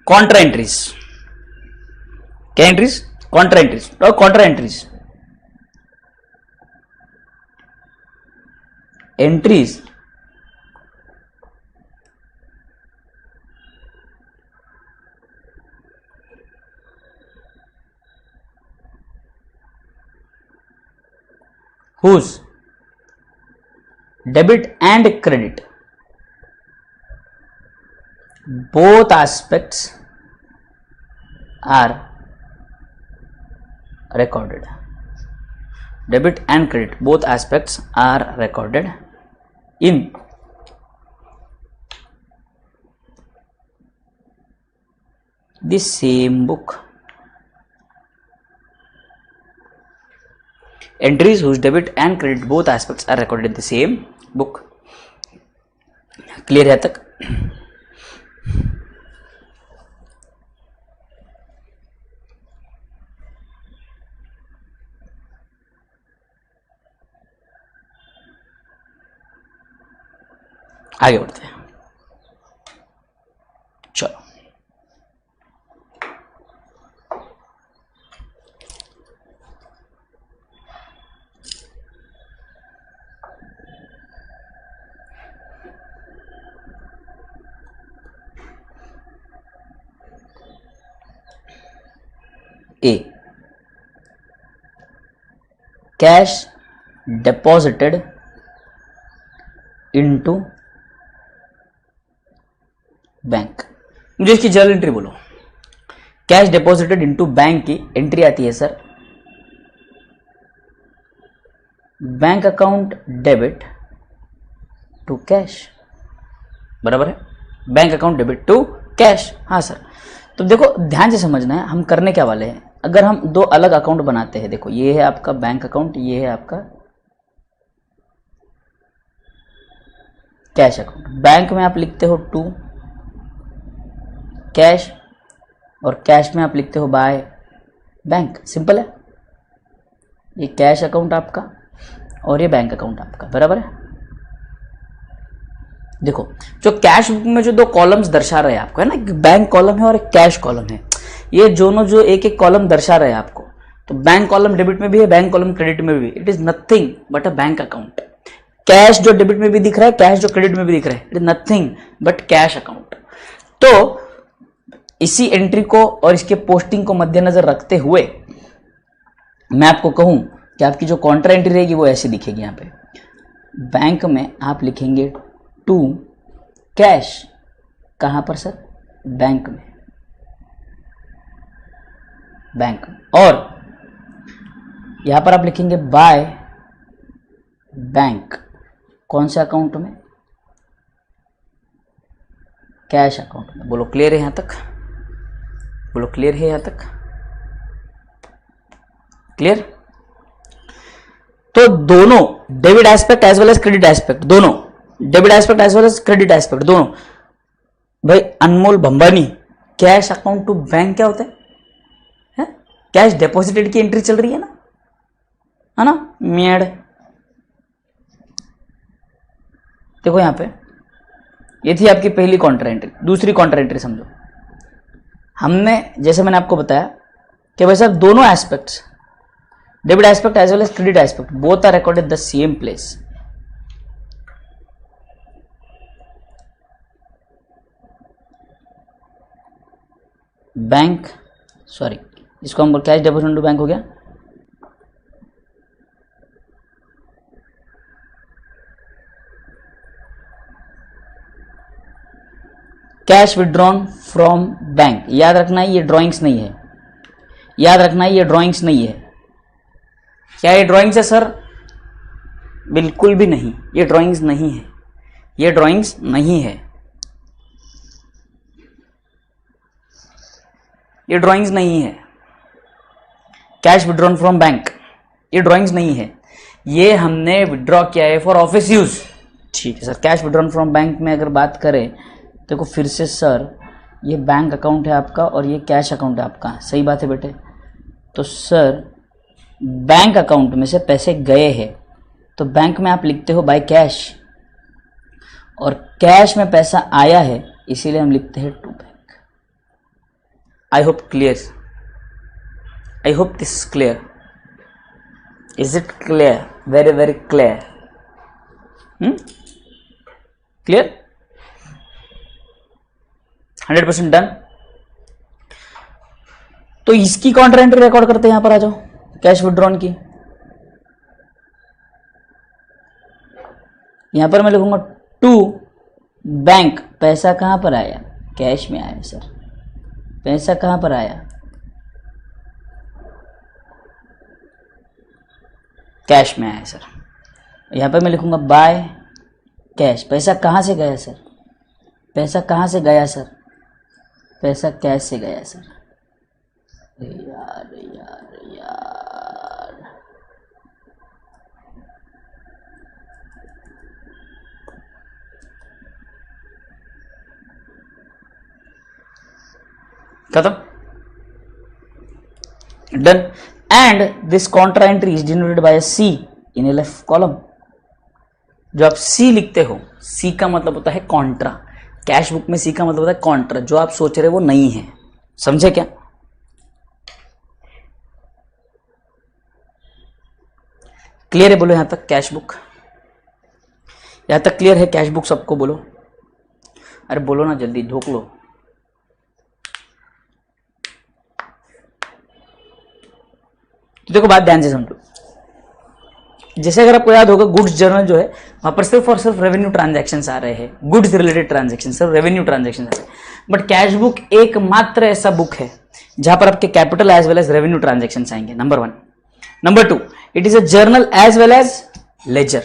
कॉन्ट्रा एंट्रीज। क्या एंट्रीज? कॉन्ट्रा एंट्रीज और Contra entries, entries whose debit and credit both aspects are recorded. Debit and credit both aspects are recorded in the same book. Entries whose debit and credit both aspects are recorded in the same book. Clear है तक? आगे बढ़ते हैं, चलो। A, cash deposited into bank. मुझे इसकी जर्नल एंट्री बोलो। कैश डिपॉजिटेड इनटू बैंक की एंट्री आती है sir, bank account debit to cash, बराबर है, bank account debit to cash. हाँ सर, तो देखो ध्यान से समझना है, हम करने क्या वाले हैं। अगर हम दो अलग अकाउंट बनाते हैं, देखो ये है आपका बैंक अकाउंट, ये है आपका कैश अकाउंट। बैंक में आप लिखते हो टू कैश और कैश में आप लिखते हो बाय बैंक, सिंपल है। ये कैश अकाउंट आपका और ये बैंक अकाउंट आपका, बराबर है। देखो जो कैश बुक में जो दो कॉलम्स दर्शा रहे हैं आपको, है ना, एक बैंक कॉलम है और एक कैश कॉलम है, ये दोनों जो एक एक कॉलम दर्शा रहे हैं आपको, तो बैंक कॉलम डेबिट में भी है, बैंक कॉलम क्रेडिट में भी, it is nothing but a bank account. Cash जो डेबिट में भी दिख रहा है, कैश जो क्रेडिट में भी दिख रहा है, it is nothing but cash account. तो इसी एंट्री को और इसके पोस्टिंग को मद्देनजर रखते हुए मैं आपको कहूं कि आपकी जो कॉन्ट्रा एंट्री रहेगी वो ऐसे दिखेगी। यहां पे बैंक में आप लिखेंगे टू कैश, कहां पर सर, बैंक में, बैंक में, और यहां पर आप लिखेंगे बाय बैंक, कौन से अकाउंट में, कैश अकाउंट में। बोलो क्लियर है यहां तक, बोलो क्लियर है यहां तक, क्लियर। तो दोनों debit aspect as well as credit aspect, दोनों debit aspect as well as credit aspect दोनों, भाई Anmol Bhambani, cash account to bank क्या होता है? कैश डिपॉजिटेड की एंट्री चल रही है ना, मेड। देखो यहां पे ये थी आपकी पहली कॉन्ट्रा एंट्री। दूसरी कॉन्ट्रा एंट्री समझो, हमने जैसे मैंने आपको बताया कि भाई साहब दोनों aspects, debit aspect as well as credit aspect, both are recorded the same place. Bank, sorry इसको हम कैश डिपॉजिट टू बैंक हो गया, कैश विड्रॉन फ्रॉम बैंक। याद रखना है ये ड्राइंग्स नहीं है, याद रखना है ये ड्राइंग्स नहीं है। क्या ये ड्राइंग्स है सर? बिल्कुल भी नहीं, ये ड्राइंग्स नहीं है, ये ड्राइंग्स नहीं है, ये ड्राइंग्स नहीं है। कैश विड्रॉन फ्रॉम बैंक, ये ड्राइंग्स नहीं है, ये हमने विड्रॉ किया है फॉर ऑफिस यूज। ठीक है sir, cash withdrawn from bank में अगर बात करें, देखो फिर से सर ये बैंक अकाउंट है आपका और ये कैश अकाउंट है आपका, सही बात है बेटे। तो सर बैंक अकाउंट में से पैसे गए हैं तो बैंक में आप लिखते हो बाय कैश, और कैश में पैसा आया है इसीलिए हम लिखते हैं to bank. I hope clear, I hope this is clear. Is it clear? Very very clear. Clear? 100% done. तो इसकी काउंटर एंट्री रिकॉर्ड करते हैं. यहां पर आ जाओ, कैश विड्रॉन की. यहां पर मैं लिखूंगा टू बैंक. पैसा कहां पर आया? कैश में आया सर. पैसा कहां पर आया? कैश में आया सर. यहां पर मैं लिखूंगा बाय कैश. पैसा कहां से गया सर? पैसा कहां से गया सर? पैसा कैश से गया सर. यार यार यार, खत्म. Done. And this contra entry is denoted by C in left column. जो आप सी लिखते हो, सी का मतलब होता है कॉन्ट्रा. कैश बुक में सी का मतलब होता है कॉन्ट्रा. जो आप सोच रहे हो वो नहीं है. समझे क्या? क्लियर है? बोलो यहां तक कैश बुक. यहां तक क्लियर है कैश बुक सबको? बोलो. अरे बोलो ना, जल्दी ढोक लो. तो देखो बात ध्यान से समझो. जैसे अगर आपको याद होगा, गुड्स जर्नल जो है वहां पर सिर्फ और सिर्फ रेवेन्यू ट्रांजैक्शन आ रहे हैं. गुड्स रिलेटेड ट्रांजैक्शन, सिर्फ रेवेन्यू ट्रांजैक्शन आ रहे हैं. बट कैश बुक एकमात्र ऐसा बुक है जहां पर आपके capital as well as revenue transaction आएंगे. Number 1. Number 2, it is a journal as well as ledger.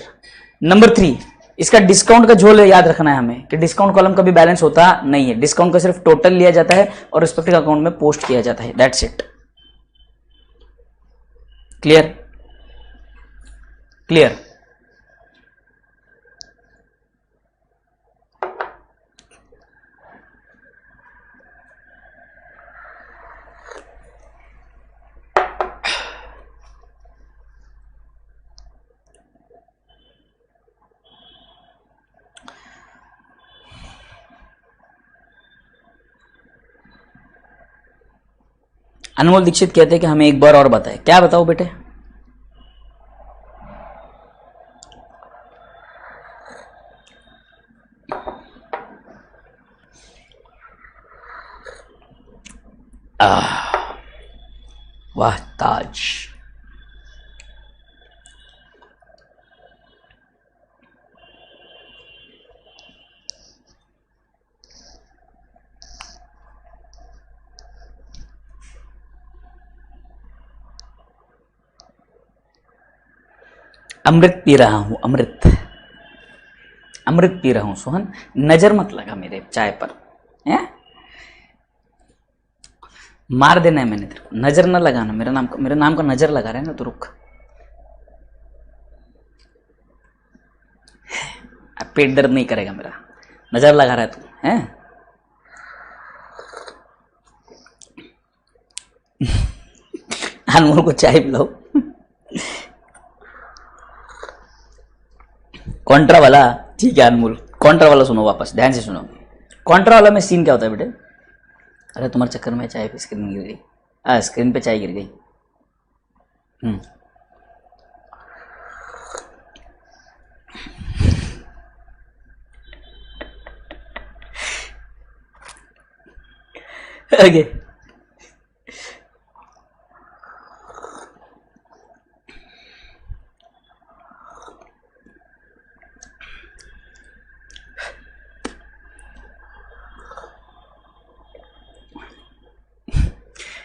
Number 3, इसका डिस्काउंट का झोल याद रखना है हमें कि डिस्काउंट कॉलम का भी बैलेंस होता नहीं है. डिस्काउंट का सिर्फ टोटल लिया जाता है और रिस्पेक्टिव अकाउंट में पोस्ट किया जाता है. That's it. क्लियर? क्लियर? अनमोल दीक्षित कहते हैं कि हमें एक बार और बताए. क्या बताओ बेटे? वाह ताज. अमृत पी रहा हूं. अमृत अमृत पी रहा हूं. सोहन, नजर मत लगा मेरे चाय पर. है? मार देना है मैंने तेरे को. नजर न लगाना. मेरे नाम का नजर लगा रहे ना तो रुक. अब पेट दर्द नहीं करेगा मेरा. नजर लगा रहा है तू. है? अनमोल को चाय पिलाओ. कॉन्ट्रा वाला. ठीक है अनमोल, कॉन्ट्रा वाला सुनो वापस, ध्यान से सुनो. कॉन्ट्रा वाला में सीन क्या होता है बेटे? अरे तुम्हारे चक्कर में चाय पे स्क्रीन गिर गई. स्क्रीन पे चाय गिर गई. ओके.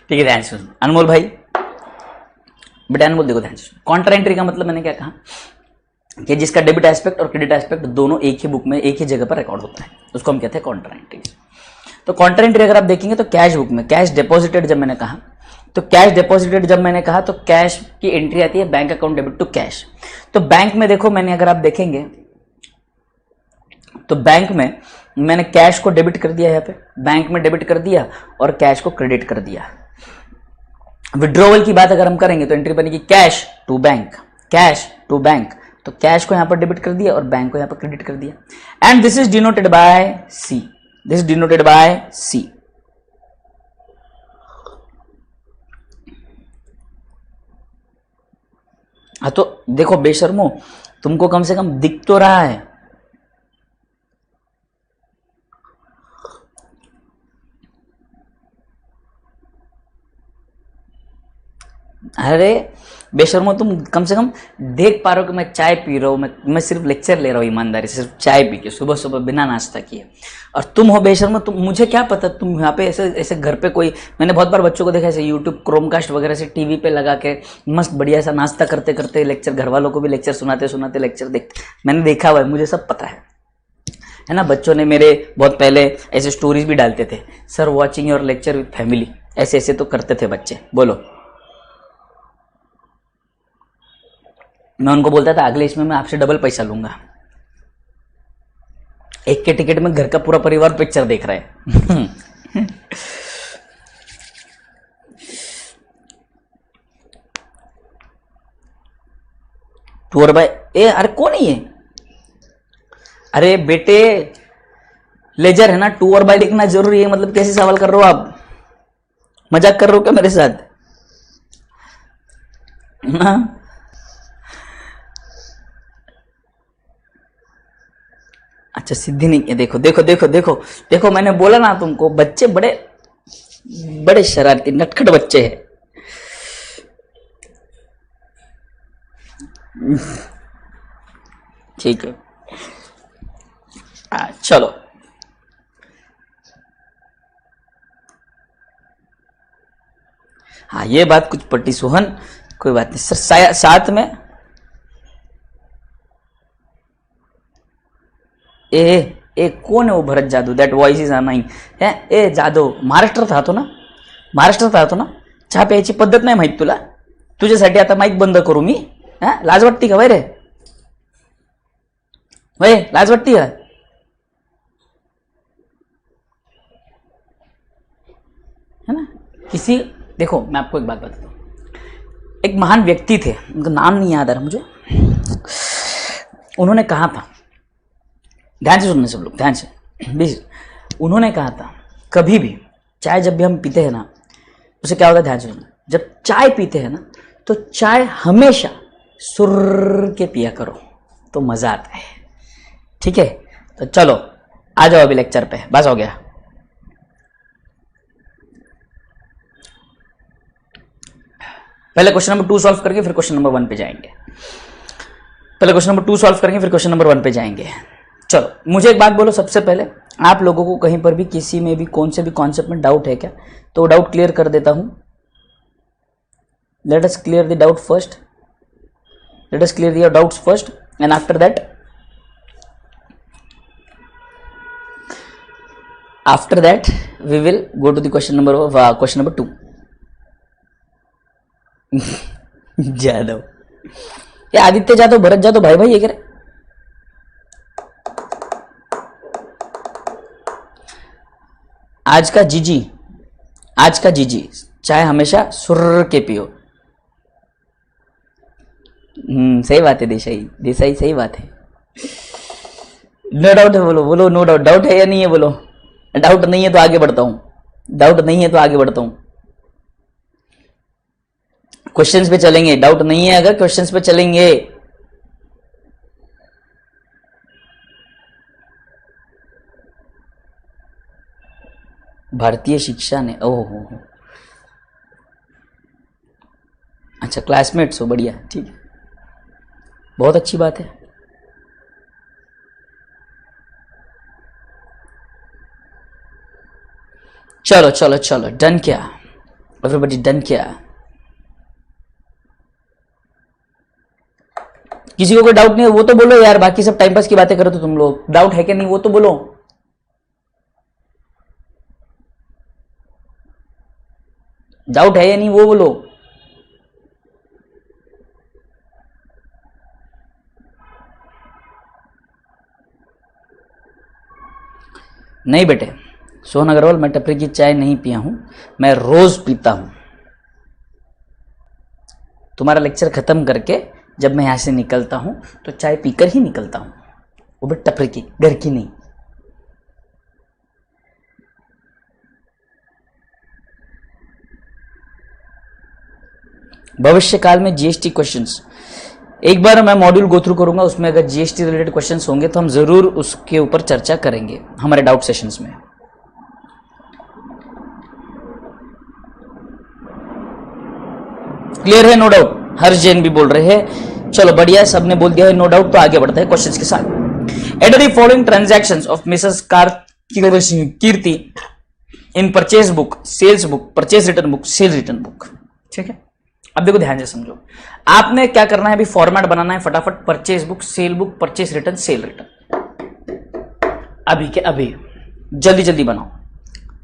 ठीक है, ध्यान से सुनो अनमोल भाई. बेटा अनमोल देखो ध्यान से सुनो. कॉन्ट्रा एंट्री का मतलब मैंने क्या कहा कि जिसका डेबिट एस्पेक्ट और क्रेडिट एस्पेक्ट दोनों एक ही बुक में एक ही जगह पर रिकॉर्ड होता है, उसको हम कहते हैं कॉन्ट्रा एंट्री. तो कॉन्ट्रा एंट्री अगर आप देखेंगे तो कैश बुक में कैश डिपॉजिटेड जब मैंने कहा, तो कैश डिपॉजिटेड जब मैंने कहा तो कैश की एंट्री आती है bank account debit to cash. तो बैंक में देखो मैंने अगर आप देखेंगे तो बैंक में मैंने कैश को डेबिट कर दिया. यहाँ पे बैंक में डेबिट कर दिया और कैश को क्रेडिट कर दिया. विड्रॉवल की बात अगर हम करेंगे तो एंट्री बनेगी cash to bank. Cash to bank, तो कैश को यहां पर डेबिट कर दिया और बैंक को यहां पर क्रेडिट कर दिया. And this is denoted by C. This is denoted by C. हाँ तो देखो बेशर्मो, तुमको कम से कम दिख तो रहा है। अरे बेशर्मो, तुम कम से कम देख पा रहे हो कि मैं चाय पी रहा हूँ, मैं सिर्फ लेक्चर ले रहा हूँ ईमानदारी से, सिर्फ चाय पी के सुबह सुबह बिना नाश्ता किए। और तुम हो बेशर्मो, तुम, मुझे क्या पता तुम यहाँ पे ऐसे ऐसे घर पे कोई, मैंने बहुत बार बच्चों को देखा ऐसे यूट्यूब क्रोमकास्ट वगैरह से टीवी पे लगा के मस्त बढ़िया सा नाश्ता करते करते लेक्चर, घर वालों को भी लेक्चर सुनाते सुनाते लेक्चर देखते, मैंने देखा हुआ है, मुझे सब पता है ना। बच्चों ने मेरे बहुत पहले ऐसे स्टोरीज भी डालते थे, sir watching your lecture with family, ऐसे ऐसे तो करते थे बच्चे। बोलो, मैं उनको बोलता था अगले इसमें मैं आपसे डबल पैसा लूंगा। एक के टिकट में घर का पूरा परिवार पिक्चर देख रहा है। टूर बाय, ए अरे कौन है ये? अरे बेटे लेजर है ना, टू और बाय लिखना जरूरी है, मतलब कैसे सवाल कर रहे हो आप? मजाक कर रहे हो क्या मेरे साथ? हाँ अच्छा सिद्धि नहीं, देखो देखो देखो देखो देखो, मैंने बोला ना तुमको, बच्चे बड़े बड़े शरारती नटखट बच्चे हैं। ठीक है चलो, हाँ ये बात कुछ पट्टी सोहन, कोई बात नहीं सर। साथ में ए कौन है वो Bharat Jadav? That voice is annoying है। ए जादव महाराष्ट्रात राहतो ना? महाराष्ट्रात राहतो ना? चहा प्यायची पद्धत नाही माहित तुला? तुझ्यासाठी आता माईक बंद करू मी? लाज वाटती का वय रे? वय लाज वाटती का? है ना किसी, देखो मैं आपको एक बात बताता हूँ, एक महान व्यक्ति थे, उनका नाम नहीं याद आ रहा मुझे, उन्होंने कहा था, ध्यान से सुनने सब लोग, ध्यान से प्लीज। उन्होंने कहा था कभी भी चाय जब भी हम पीते हैं ना, उसे क्या होता है, ध्यान से सुनना, जब चाय पीते हैं ना तो चाय हमेशा सुर के पिया करो तो मजा आता है। ठीक है तो चलो आ जाओ अभी लेक्चर पे, बस हो गया। पहले क्वेश्चन नंबर 2 सॉल्व करके फिर क्वेश्चन नंबर 1 पे जाएंगे। पहले क्वेश्चन नंबर 2 सॉल्व करेंगे फिर क्वेश्चन नंबर 1 पे जाएंगे। चलो मुझे एक बात बोलो, सबसे पहले आप लोगों को कहीं पर भी किसी में भी कौन से भी कॉन्सेप्ट में डाउट है क्या? तो डाउट क्लियर कर देता हूं। Let us clear the doubt first, let us clear your doubts first and after that we will go to the question number 2। Jadhav, ये आदित्य जादव भरत जादव भाई भाई है क्या? आज का जीजी चाय हमेशा सुर के पियो। सही बात है देसाई सही बात है। नो डाउट है, बोलो बोलो नो डाउट। डाउट है या नहीं है बोलो? डाउट नहीं है तो आगे बढ़ता हूं, डाउट नहीं है तो आगे बढ़ता हूं। क्वेश्चंस पे चलेंगे, डाउट नहीं है अगर क्वेश्चंस पे चलेंगे। भारतीय शिक्षा ने, ओहो अच्छा क्लासमेट्स हो, बढ़िया ठीक है, बहुत अच्छी बात है। चलो चलो चलो डन क्या? एवरीबॉडी डन क्या? किसी को कोई डाउट नहीं है वो तो बोलो यार, बाकी सब टाइम पास की बातें करो तो तुम लोग। डाउट है क्या नहीं वो तो बोलो। डाउट है या नहीं वो बोलो। नहीं बेटे सोहन अग्रवाल, मैं टपरी की चाय नहीं पिया हूं, मैं रोज पीता हूं। तुम्हारा लेक्चर खत्म करके जब मैं यहां से निकलता हूं तो चाय पीकर ही निकलता हूं, वो भी टपरी की, घर की नहीं। भविष्य काल में जीएसटी क्वेश्चंस, एक बार मैं मॉड्यूल गो थ्रू करूंगा, उसमें अगर जीएसटी रिलेटेड क्वेश्चंस होंगे तो हम जरूर उसके ऊपर चर्चा करेंगे हमारे डाउट सेशंस में। क्लियर है? No doubt. हर्ष जैन भी बोल रहे हैं। चलो बढ़िया है, सबने बोल दिया है नो डाउट, तो आगे बढ़ते हैं क्वेश्चंस के साथ। At the following transactions of Mrs Kirti in purchase book, sales book, purchase return book, sale return book. ठीक है, अब देखो ध्यान से समझो। आपने क्या करना है, अभी फॉर्मेट बनाना है फटाफट। Purchase book, sale book, purchase return, cell return. अभी के अभी जल्दी जल्दी बनाओ।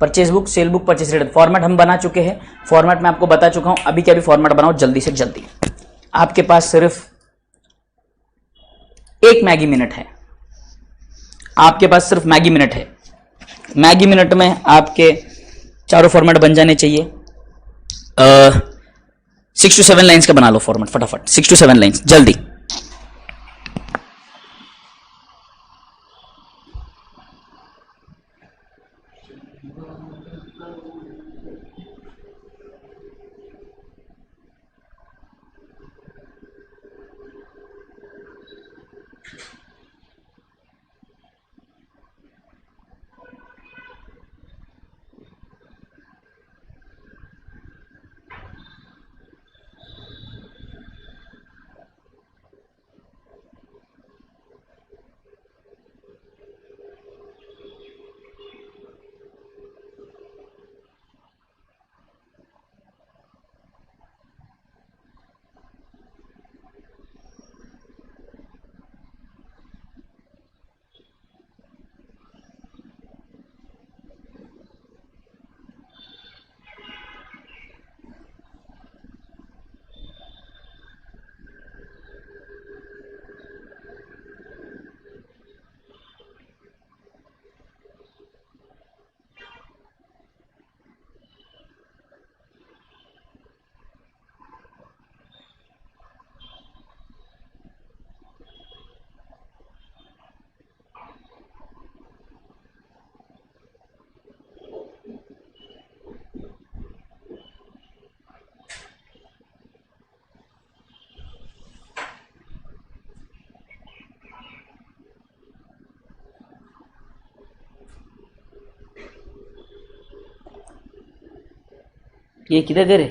Purchase book, sale book, purchase return format हम बना चुके हैं। फॉर्मेट मैं आपको बता चुका हूं, अभी क्या अभी फॉर्मेट बनाओ जल्दी से जल्दी। आपके पास सिर्फ 1 मैगी मिनट है। आपके पास सिर्फ मैगी मिनट है। मैगी मिनट में आपके चारों फॉर्मेट बन जाने चाहिए। 6 to 7 लाइन्स का बना लो फॉर्मेट फटाफट। 6 to 7 लाइन्स जल्दी। ये किधर दे रहे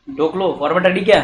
ढोक लो। फॉर्मेट रेडी क्या?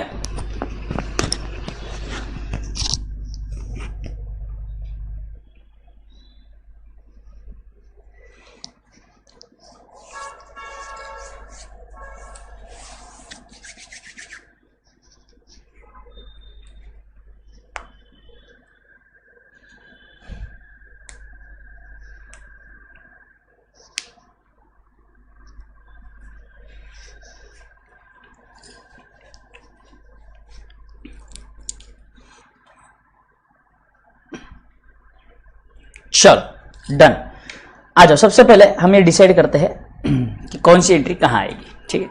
चलो डन। आ जाओ, सबसे पहले हम ये डिसाइड करते हैं कि कौन सी एंट्री कहां आएगी। ठीक है,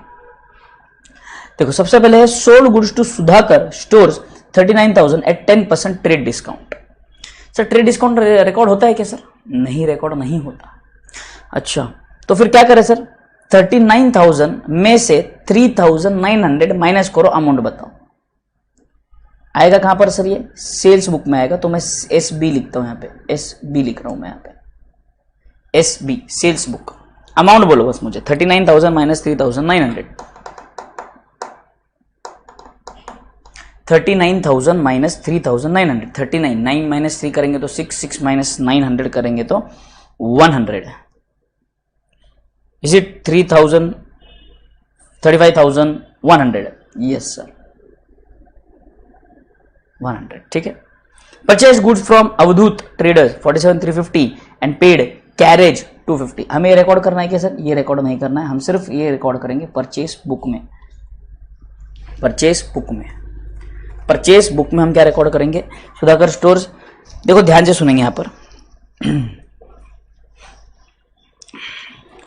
देखो सबसे पहले है sold goods to Sudhakar stores 39,000 at 10% trade discount. Sir trade discount record होता है क्या? सर नहीं, रिकॉर्ड नहीं होता। अच्छा तो फिर क्या करें सर? 39,000 में से 3,900 माइनस करो, अमाउंट बताओ आएगा कहां पर सर? ये सेल्स बुक में आएगा। तो मैं एस बी लिखता हूं, यहां पे एस बी लिख रहा हूं मैं, यहां पे S B sales book. Amount बोलो बस मुझे, 39,000 माइनस 3,900। 39,000 माइनस 3,900, 39 9 माइनस 3 करेंगे तो 6, 6 माइनस 900 करेंगे तो 100। Is it 3,000 35,100? Yes sir 100। ठीक है, purchase goods from Avdhoot traders 47,350 and paid carriage 250। हमें रिकॉर्ड करना है क्या सर? ये रिकॉर्ड नहीं करना है, हम सिर्फ ये रिकॉर्ड करेंगे परचेज बुक में। परचेज बुक में, परचेज बुक में हम क्या रिकॉर्ड करेंगे? सुधाकर स्टोर्स। देखो ध्यान से सुनेंगे यहां पर।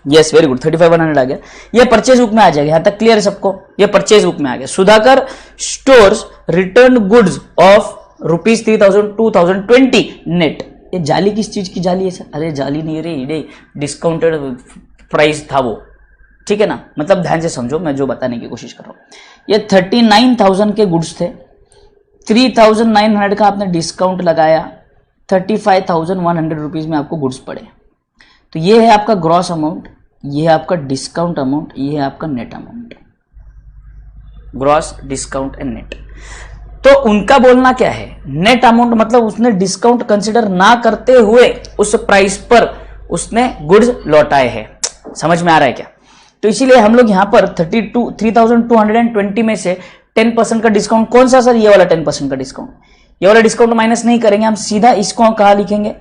यस वेरी गुड, 35,100 आ गया। ये परचेज बुक में आ जाएगा, यहां तक क्लियर है सबको? ये परचेज बुक में आ गया। Sudhakar stores return goods of ₹3,000 2020 net. ये जाली किस चीज की जाली है सर? अरे जाली नहीं रे, ये डिस्काउंटेड प्राइस था वो। ठीक है ना, मतलब ध्यान से समझो मैं जो बताने की कोशिश कर रहा हूं। ये 39,000 के गुड्स थे, 3,900 का आपने डिस्काउंट लगाया, 35,100 रुपीज में आपको गुड्स पड़े। तो ये है आपका ग्रॉस अमाउंट, ये है आपका डिस्काउंट अमाउंट, ये है आपका net amount, gross discount and net. तो उनका बोलना क्या है, नेट अमाउंट मतलब उसने डिस्काउंट कंसिडर ना करते हुए उस प्राइस पर उसने गुड्स लौटाए हैं। समझ में आ रहा है क्या? तो इसीलिए हम लोग यहां पर 3,220 में से 10% का डिस्काउंट, कौन सा सर, ये वाला 10% का डिस्काउंट, ये वाला डिस्काउंट माइनस नहीं करेंगे, हम सीधा इसको कहां लिखेंगे,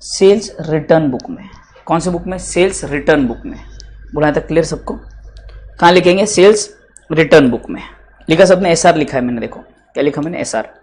सेल्स रिटर्न बुक में। कौन से बुक में, सेल्स रिटर्न बुक में। बोला तक क्लियर सबको? कहां लिखेंगे, सेल्स रिटर्न बुक में। लिखा सबने, एसआर लिखा है मैंने, देखो क्या लिखा मैंने, SR.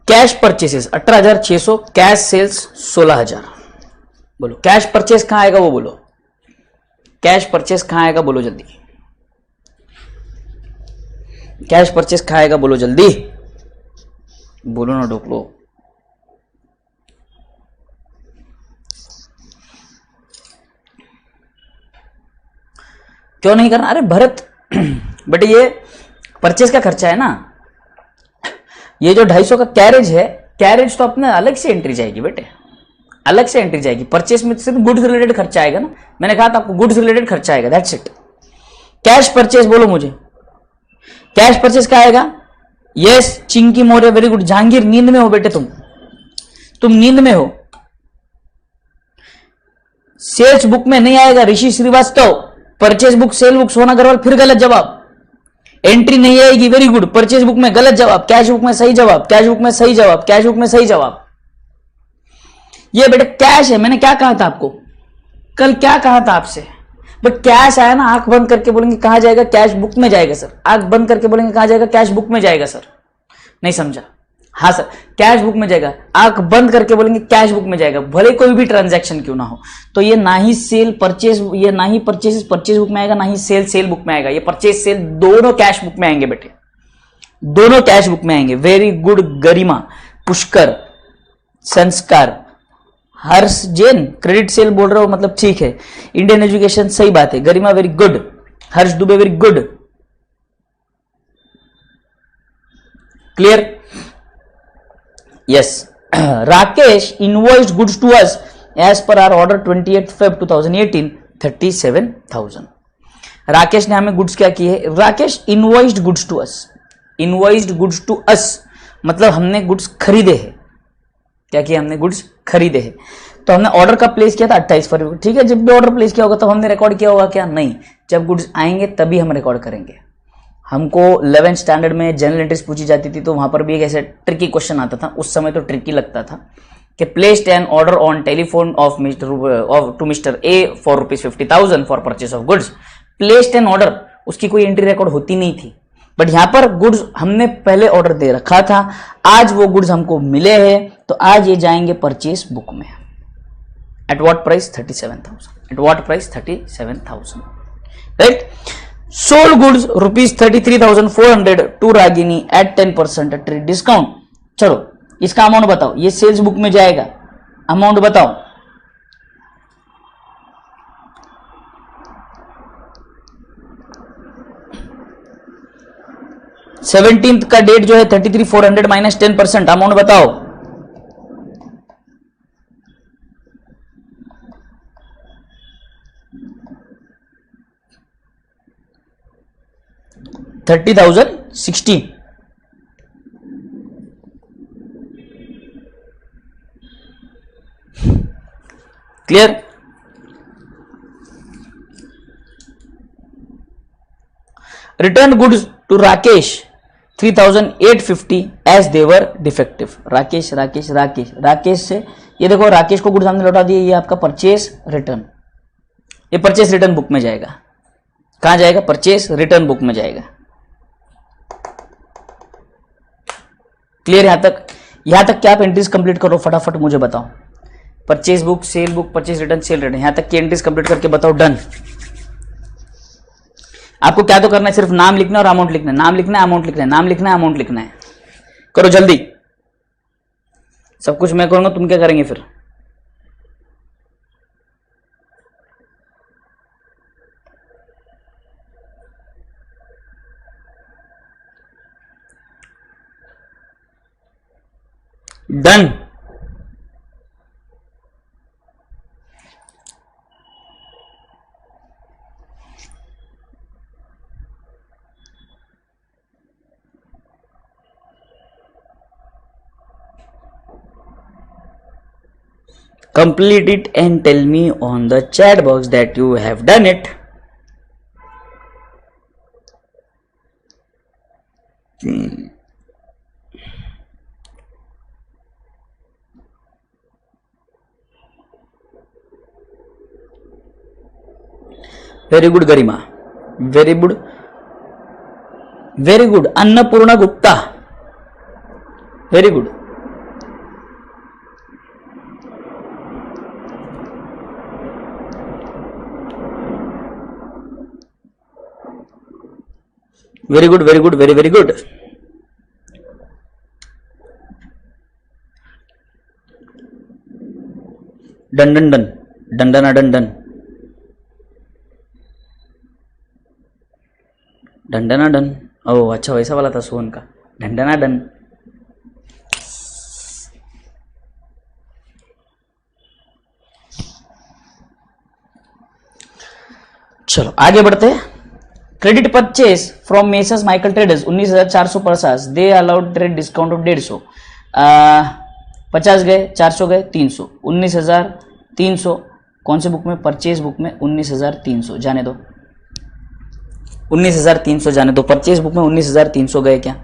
Cash purchases 18,600, cash sales 16,000। बोलो कैश परचेस कहां आएगा, वो बोलो, कैश परचेस कहां आएगा, बोलो जल्दी, कैश परचेस कहां आएगा, बोलो जल्दी, बोलो ना ढोकलो। क्यों नहीं करना, अरे भरत बेटे ये परचेस का खर्चा है ना, ये जो 250 का कैरेज है, कैरेज तो अपने अलग से एंट्री जाएगी बेटे, अलग से एंट्री जाएगी। परचेस में सिर्फ गुड्स रिलेटेड खर्चा आएगा ना, मैंने कहा था आपको गुड्स रिलेटेड खर्चा आएगा, दैट्स इट। कैश परचेस बोलो मुझे, कैश परचेस क्या आएगा, yes Chinki Maurya, very good. Jahangir नींद में हो बेटे, तुम नींद में हो, सेल्स बुक में नहीं आएगा। Rishi Srivastava, purchase book, sale book, Sona Agarwal, फिर गलत जवाब, एंट्री नहीं आएगी, वेरी गुड। परचेस बुक में गलत जवाब, कैश बुक में सही जवाब, कैश बुक में सही जवाब, कैश बुक में सही जवाब। ये बेटा कैश है, मैंने क्या कहा था आपको, कल क्या कहा था आपसे, बट कैश आया ना, आंख बंद करके बोलेंगे कहां जाएगा, कैश बुक में जाएगा सर। आंख बंद करके बोलेंगे कहां जाएगा, कैश बुक में जाएगा सर। नहीं समझा? हाँ सर, कैश बुक में जाएगा। आंख बंद करके बोलेंगे कैश बुक में जाएगा, भले कोई भी ट्रांजैक्शन क्यों ना हो। तो ये ना ही सेल परचेस, ये ना ही परचेस परचेस बुक में आएगा, ना ही सेल सेल बुक में आएगा। ये परचेस सेल दोनों कैश बुक में आएंगे बेटे, दोनों कैश बुक में आएंगे। वेरी गुड गरिमा, पुष्कर, संस्कार, हर्ष जैन, क्रेडिट सेल बोल रहे हो मतलब ठीक है। इंडियन एजुकेशन, सही बात है। Garima very good, Harsh Dubey very good, clear, yes. Rakesh invoiced goods to us as per our order 28 Feb 2018 37,000। Rakesh ने हमें गुड्स क्या किए, Rakesh invoiced goods to us, invoiced goods to us मतलब हमने गुड्स खरीदे हैं। क्या किया, हमने गुड्स खरीदे हैं। तो हमने ऑर्डर का प्लेस किया था 28 फरवरी, ठीक है। जब भी ऑर्डर प्लेस किया होगा तब हमने रिकॉर्ड किया होगा क्या, नहीं। जब गुड्स आएंगे तभी हम रिकॉर्ड करेंगे। हमको 11th स्टैंडर्ड में जनरल एंट्रीज पूछी जाती थी, तो वहां पर भी एक ऐसे ट्रिकी क्वेश्चन आता था, उस समय तो ट्रिकी लगता था कि placed an order on telephone of to mister A for ₹50,000 for purchase of goods. Placed an order, उसकी कोई एंट्री रिकॉर्ड होती नहीं थी, बट यहां पर गुड्स हमने पहले ऑर्डर दे रखा था, आज वो गुड्स हमको मिले हैं, तो आज ये जाएंगे परचेस बुक में। At what price, 37,000। At what price, 37,000, right. Sold goods ₹33,400 to Ragini at 10% trade discount. चलो इसका अमाउंट बताओ, ये सेल्स बुक में जाएगा, अमाउंट बताओ। सेवनटीन्थ का डेट जो है 33,400 माइनस 10%, अमाउंट बताओ। $30,060। Clear? Return goods to Rakesh 3,850 as they were defective. Rakesh Rakesh Rakesh Rakesh से ये देखो, राकेश को गुड्स हमने लौटा दिए, ये आपका परचेस रिटर्न, ये परचेस रिटर्न बुक में जाएगा। कहां जाएगा, परचेस रिटर्न बुक में जाएगा। क्लियर? यहां तक क्या आप एंट्रीज कंप्लीट करो, फटाफट मुझे बताओ। Purchase book, sale book, purchase return, cell return, यहां तक की एंट्रीज कंप्लीट करके बताओ डन। आपको क्या तो करना है, सिर्फ नाम लिखना और अमाउंट लिखना है, नाम लिखना है, अमाउंट लिखना है, नाम लिखना है, अमाउंट लिखना है। करो जल्दी, सब कुछ मैं करूंगा, तुम क्या करेंगे फिर। Done. Complete it and tell me on the chat box that you have done it. Very good Garima, very good, very good. Annapurna Gupta, very good. Very good, very good, very very good. Done done done done done done done डंडना डन। ओह अच्छा, वैसा वाला था सोहन का, डंडना डन। चलो आगे बढ़ते हैं। Credit purchase from messrs Michael traders 19,450, they allowed trade discount of 150, 50 गए, 400 गए, 300, 19,300। कौन से बुक में, परचेज बुक में 19,300 जाने दो, 19,300 जाने दो। परचेज बुक में 19,300 गए क्या?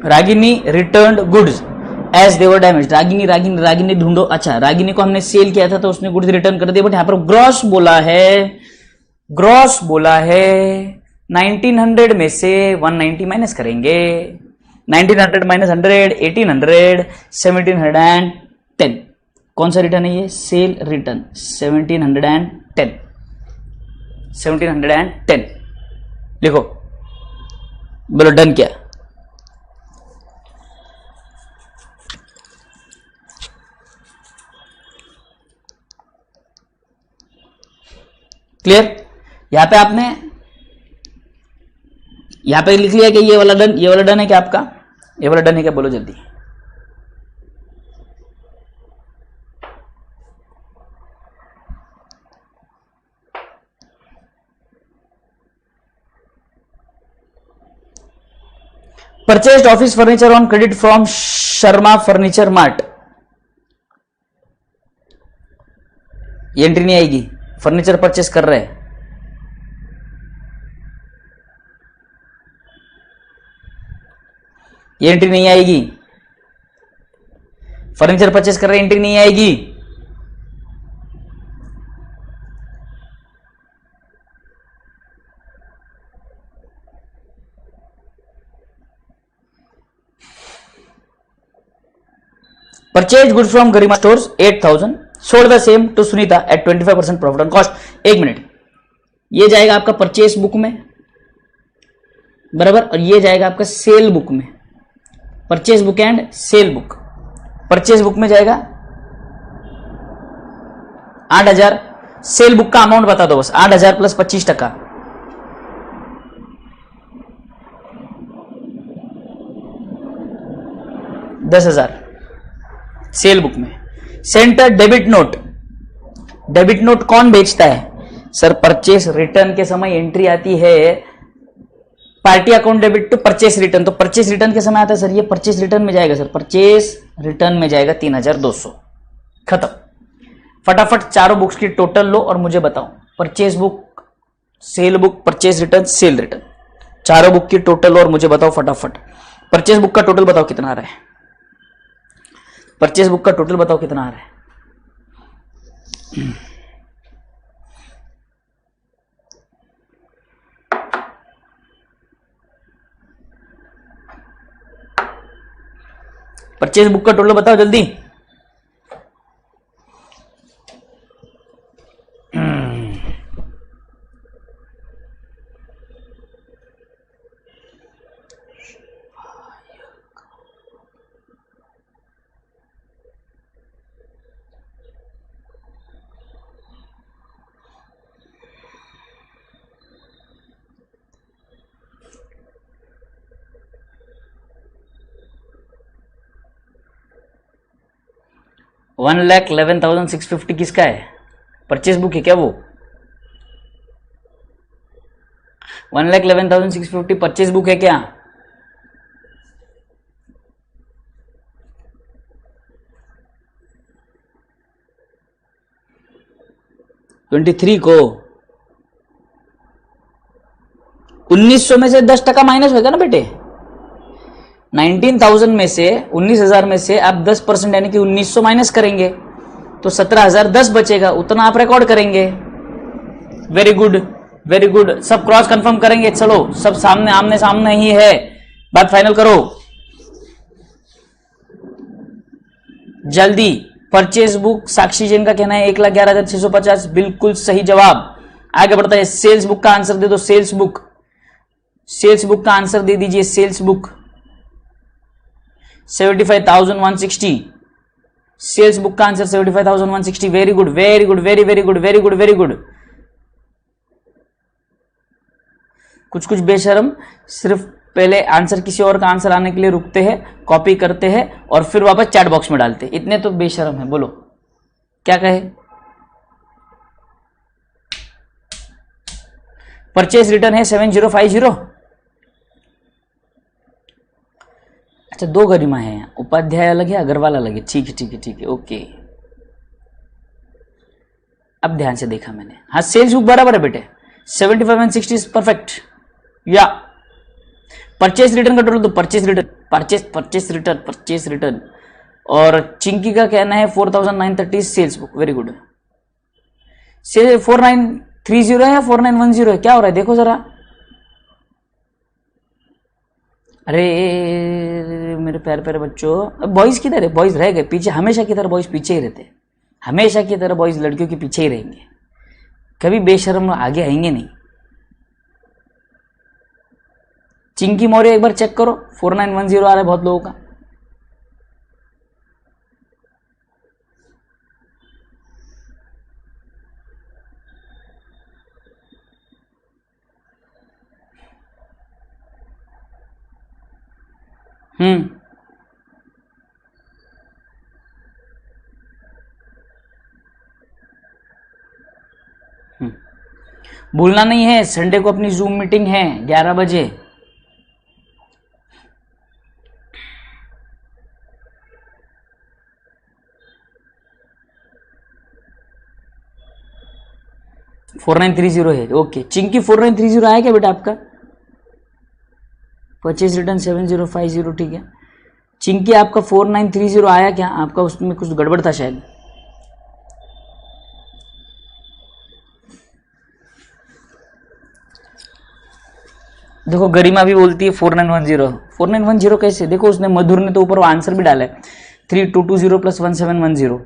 Ragini returned goods as they were damage. Ragini Ragini Ragini ढूंढो। अच्छा, रागिनी को हमने सेल किया था तो उसने गुड्स रिटर्न कर दिया, बट यहां पर ग्रॉस बोला है, ग्रॉस बोला है। 1900 में से 190 माइनस करेंगे, 1900 माइनस 100, 1800, 1710। कौन सा रिटर्न है ये? सेल रिटर्न 1710, 1710 लिखो, बोलो डन क्या? क्लियर? यहां पे आपने यहां पे लिख लिया कि ये वाला डन, ये वाला डन है क्या आपका? ये वाला डन है क्या? बोलो जल्दी। Purchased office furniture on credit from Sharma furniture mart. ये एंट्री नहीं आएगी, फर्नीचर परचेस कर रहे हैं। ये एंट्री नहीं आएगी, फर्नीचर परचेस कर रहे हैं, एंट्री नहीं आएगी। Purchase goods from Garima stores 8,000, sold the same to Sunita at 25% profit on cost. एक मिनट, ये जाएगा आपका परचेस बुक में बराबर, और ये जाएगा आपका सेल बुक में। Purchase book and cell book. Purchase book में जाएगा 8,000, सेल बुक का अमाउंट बता दो बस, 8,000 प्लस 25%, 10,000 सेल बुक में। Centre debit note, debit note कौन बेचता है सर? परचेस रिटर्न के समय एंट्री आती है party account debit to purchase return, तो परचेस रिटर्न के समय आता है सर, ये परचेस रिटर्न में जाएगा सर, परचेस रिटर्न में जाएगा 3,200। खत्म। फटाफट चारों बुक्स की टोटल लो और मुझे बताओ, purchase book, sale book, purchase return, cell return. चारों बुक की टोटल और मुझे बताओ फटाफट। परचेस बुक का टोटल बताओ कितना आ रहा है, परचेस बुक का टोटल बताओ कितना आ रहा है। परचेस बुक का टोटल बताओ जल्दी। $1,11,650 किसका है? परचेस बुक है क्या वो? 1,11,650 परचेस बुक है क्या? $23 को 1900 में से 10% माइनस होगा ना बेटे। 19,000 में से 19,000 में से आप 10% यानी कि 1900 माइनस करेंगे तो 17,010 बचेगा, उतना आप रिकॉर्ड करेंगे। वेरी गुड वेरी गुड, सब क्रॉस कंफर्म करेंगे। चलो सब सामने आमने सामने ही है, बात फाइनल करो जल्दी। परचेज बुक साक्षी जैन का कहना है 1,11,650, बिल्कुल सही जवाब। आगे बढ़ता है, सेल्स बुक का आंसर दे दो। सेल्स बुक, सेल्स बुक का आंसर दे दीजिए। सेल्स बुक 75,160, सेल्स बुक का answer 75,160। Very good very good very very good very good very good. कुछ कुछ बेशरम सिर्फ पहले आंसर किसी और का आंसर आने के लिए रुकते हैं, कॉपी करते हैं और फिर वापस चैट बॉक्स में डालते हैं। इतने तो बेशरम है, बोलो क्या कहे। परचेज रिटर्न है 7050। अच्छा, दो गरिमा है, उपाध्याय अलग है, अग्रवाल अलग है। ठीक है ठीक है ठीक है, ओके। अब ध्यान से देखा मैंने, हाँ सेल्स बुक बराबर है बेटे, 75,160 इज परफेक्ट। या परचेस रिटर्न का टोटल, तो परचेस रिटर्न परचेस रिटर्न और चिंकी का कहना है 4,930 sales book. Very good. Sale 4930 है या 4910 है, क्या हो रहा है देखो जरा। अरे मेरे प्यारे प्यारे बच्चों, बॉयज किधर है? बॉयज रह गए पीछे, हमेशा की तरह बॉयज पीछे ही रहते, हमेशा की तरह बॉयज लड़कियों के पीछे ही रहेंगे, कभी बेशर्म आगे आएंगे नहीं। चिंकी मौर्य एक बार चेक करो, 4910 आ रहा है बहुत लोगों का। भूलना नहीं है, संडे को अपनी जूम मीटिंग है 11 बजे। $4930 है, ओके। चिंकी 4930 आया क्या बेटा आपका? परचेज रिटर्न 7050, ठीक है। चिंकी आपका 4930 आया क्या आपका? उसमें कुछ गड़बड़ था शायद। देखो गरिमा भी बोलती है 4910। 4910 कैसे? देखो उसने, मधुर ने तो ऊपर आंसर भी डाला है 3220 + 1710।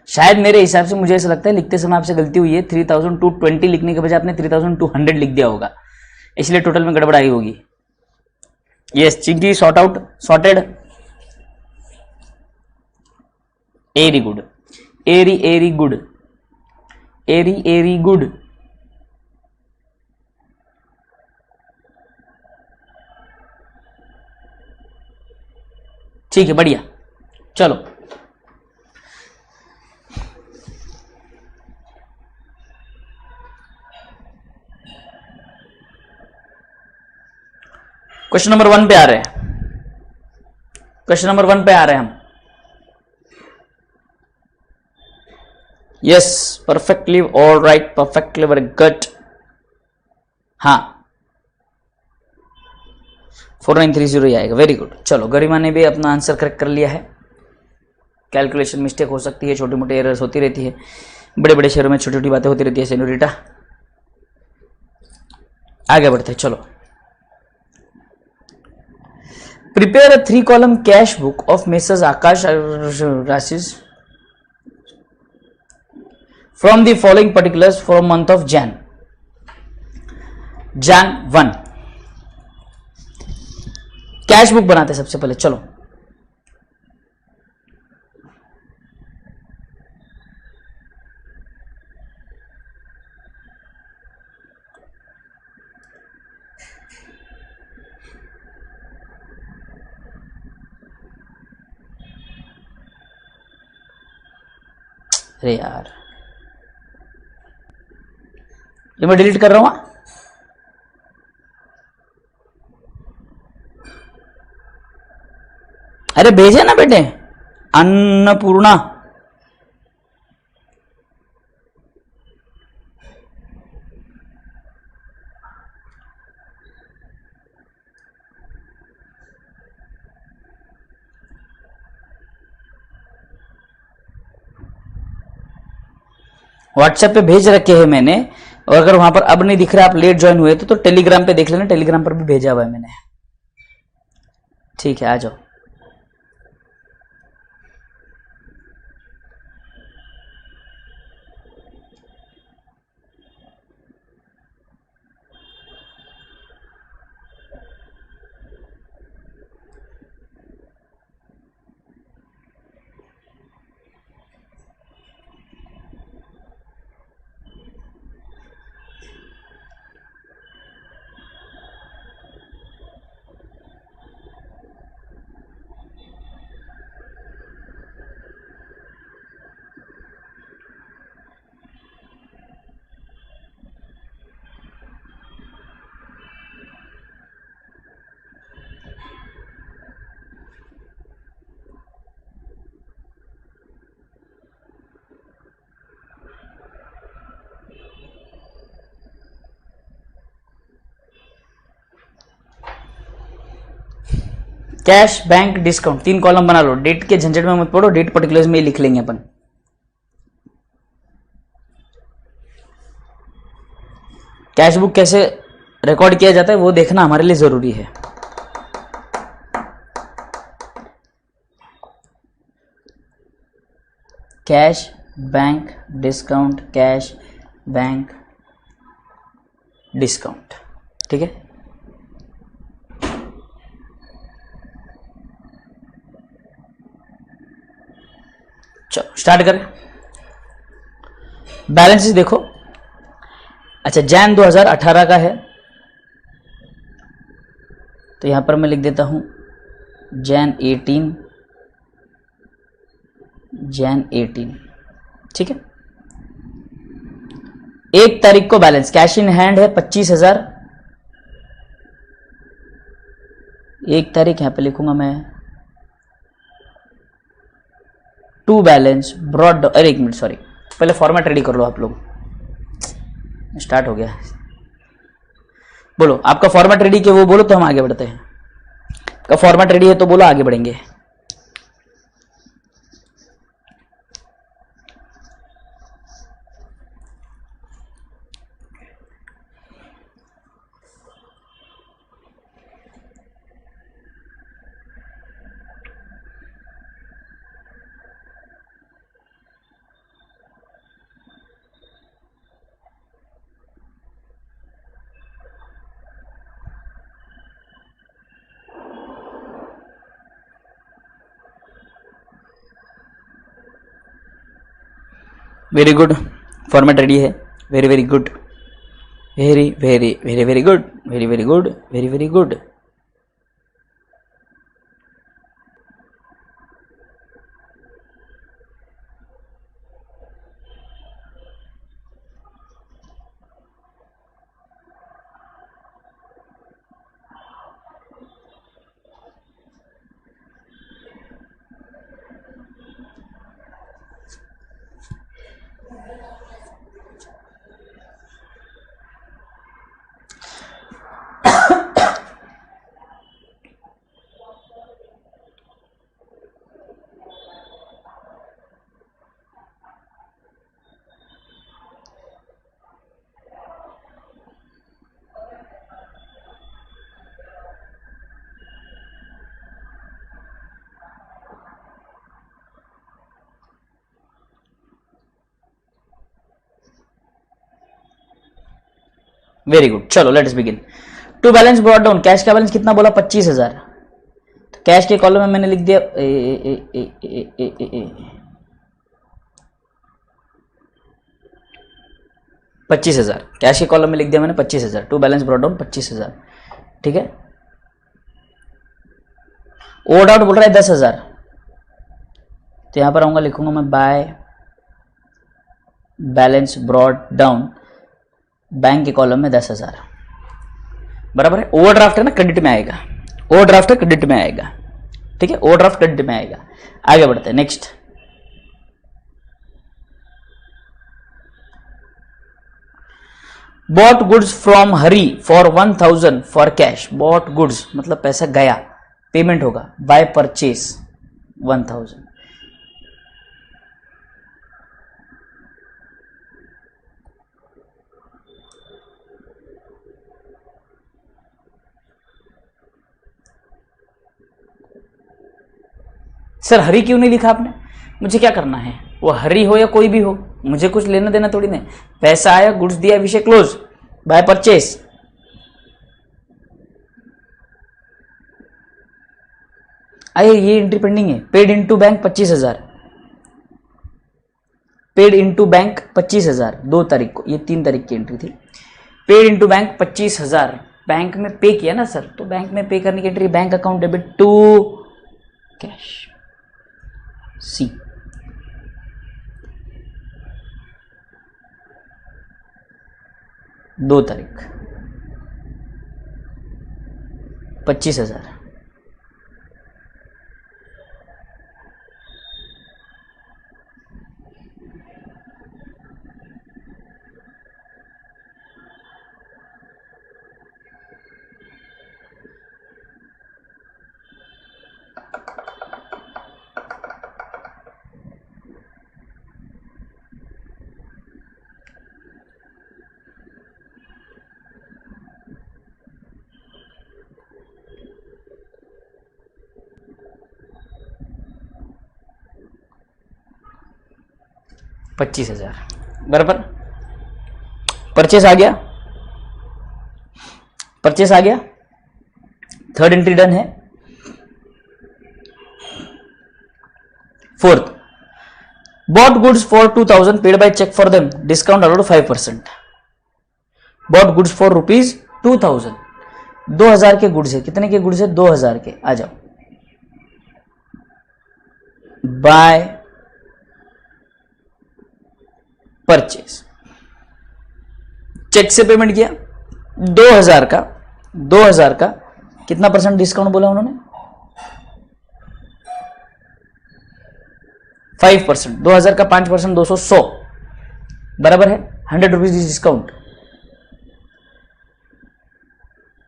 शायद मेरे हिसाब से मुझे ऐसा लगता है लिखते समय आपसे गलती हुई है, 3220 लिखने के बजाय आपने 3200 लिख दिया होगा, इसलिए टोटल में गड़बड़ आई होगी। Yes Chinki, sort out, sorted. Very good, very good, very good. ठीक है बढ़िया, चलो क्वेश्चन नंबर 1 पे आ रहे हैं, क्वेश्चन नंबर 1 पे आ रहे हैं हम। Yes, perfectly all right, perfectly very good. हाँ 4930 ही आएगा, वेरी गुड। चलो गरिमा ने भी अपना आंसर करेक्ट कर लिया है। कैलकुलेशन मिस्टेक हो सकती है, छोटी मोटी एरर्स होती रहती है, बड़े बड़े शहरों में छोटी छोटी बातें होती रहती है सेनोरिटा। आगे बढ़ते हैं, चलो। Prepare a 3 column cash book of messrs Akash Rashis from the following particulars for month of Jan 1। Cash book बनाते सबसे पहले, चलो। अरे यार, ये मैं डिलीट कर रहा हूं। अरे भेजे ना बेटे, अन्नपूर्णा। व्हाट्सएप पे भेज रखे हैं मैंने, और अगर वहां पर अब नहीं दिख रहा, आप लेट ज्वाइन हुए तो टेलीग्राम पे देख लेना, टेलीग्राम पर भी भेजा हुआ है मैंने। ठीक है, आ जाओ। कैश बैंक डिस्काउंट 3 कॉलम बना लो, डेट के झंझट में मत पड़ो, डेट पर्टिकुलर्स में ही लिख लेंगे अपन। कैश बुक कैसे रिकॉर्ड किया जाता है वो देखना हमारे लिए जरूरी है। Cash bank discount, cash bank discount, ठीक है। चलो स्टार्ट करें। बैलेंसेस देखो। अच्छा, जैन 2018 का है, तो यहां पर मैं लिख देता हूं जैन 18, ठीक है। 1 तारीख को बैलेंस कैश इन हैंड है 25,000। 1 तारीख यहां पे लिखूंगा मैं। टू बैलेंस ब्रॉड, अरे 1 मिनट सॉरी, पहले फॉर्मेट रेडी कर लो आप लोग। स्टार्ट हो गया, बोलो आपका फॉर्मेट रेडी के वो बोलो तो हम आगे बढ़ते हैं। का फॉर्मेट रेडी है तो बोलो, आगे बढ़ेंगे। वेरी गुड, फॉर्मेट रेडी है। Very very good, very very very very good, very very good, very very good. Very good, चलो let's begin. To balance brought down, cash का बैलेंस कितना बोला? 25,000। तो कैश के कॉलम में मैंने लिख दिया 25,000। कैश के कॉलम में लिख दिया मैंने 25,000। टू बैलेंस ब्रॉट डाउन 25,000, ठीक है। ओवर्ड आउट बोल रहा है 10,000, तो यहां पर आऊंगा, लिखूंगा मैं by balance brought down, bank के कॉलम में 10,000, बराबर है। ओवरड्राफ्ट है ना, क्रेडिट में आएगा। ओवरड्राफ्ट है, क्रेडिट में आएगा, ठीक है। ओवरड्राफ्ट क्रेडिट में आएगा। आगे बढ़ते हैं, next. Bought goods from Hari for 1,000 for cash. Bought goods मतलब पैसा गया, पेमेंट होगा बाय परचेस 1,000। सर हरी क्यों नहीं लिखा आपने? मुझे क्या करना है, वो हरी हो या कोई भी हो, मुझे कुछ लेना देना थोड़ी नहीं। पैसा आया, गुड्स दिया, विषय क्लोज, बाय परचेस। आइए, ये एंट्री पेंडिंग है। Paid into bank 25,000, paid into bank 25,000 2 तारीख को, ये 3 तारीख की एंट्री थी। पेड इनटू बैंक 25,000, बैंक में पे किया ना सर, तो बैंक में पे करने की entry, bank account debit to cash, सी। दो तारीख 25,000। $25,000 बराबर। परचेस आ गया, परचेस आ गया, थर्ड एंट्री डन है। Fourth, bought goods for 2,000 paid by cheque for them, discount allowed 5%। Bought goods for ₹2,000, 2,000 के गुड्स है। कितने के गुड्स है? 2,000 के। आ जाओ, बाय परचेस, चेक से पेमेंट किया 2,000 का, 2,000 का कितना परसेंट डिस्काउंट बोला उन्होंने? 5%। 2,000 का 5%, 200, 100 बराबर है। 100 रुपीज डिस्काउंट,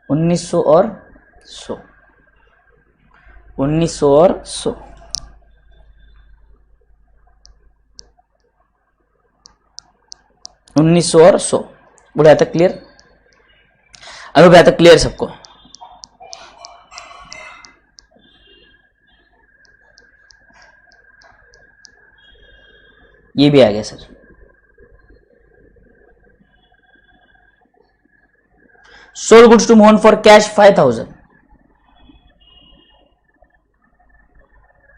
1,900 और 100, 1,900 और 100, 1,900 और 100। बुढ़ा तक क्लियर? अभी बुढ़ा तक क्लियर सबको? ये भी आ गया sir. Sold goods to Mohan for cash 5,000,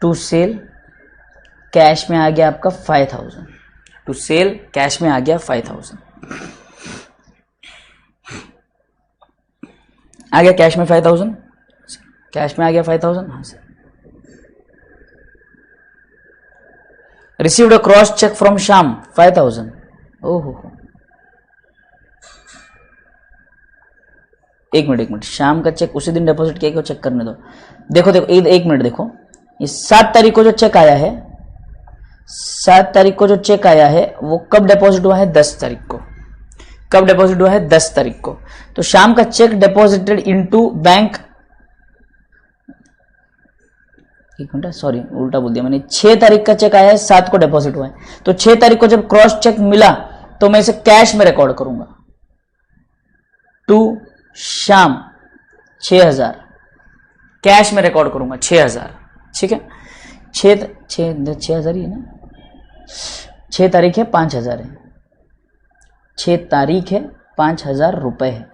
to sale cash में आ गया आपका 5,000, टू सेल कैश में आ गया 5,000, आ गया कैश में 5,000, कैश में आ गया 5,000। हाँ sir. Received a cross cheque from Shyam 5,000। ओहो, एक मिनट, श्याम का चेक उसी दिन डिपॉजिट किया, चेक करने दो। देखो एक मिनट देखो, ये 7 तारीख को जो चेक आया है, 7 तारीख को जो चेक आया है वो कब डिपॉजिट हुआ है? 10 तारीख को। कब डिपॉजिट हुआ है? 10 तारीख को। तो शाम का चेक डिपॉजिटेड इनटू बैंक, एक मिनट, सॉरी उल्टा बोल दिया मैंने। 6 तारीख का चेक आया है, 7 को डिपॉजिट हुआ है। तो 6 तारीख को जब क्रॉस चेक मिला तो मैं इसे कैश में रिकॉर्ड करूंगा, टू शाम 6,000, कैश में रिकॉर्ड करूंगा 6,000, ठीक है। 6,000 ही है ना, 6 तारीख है 5,000 है, 6 तारीख है 5,000 रुपए है।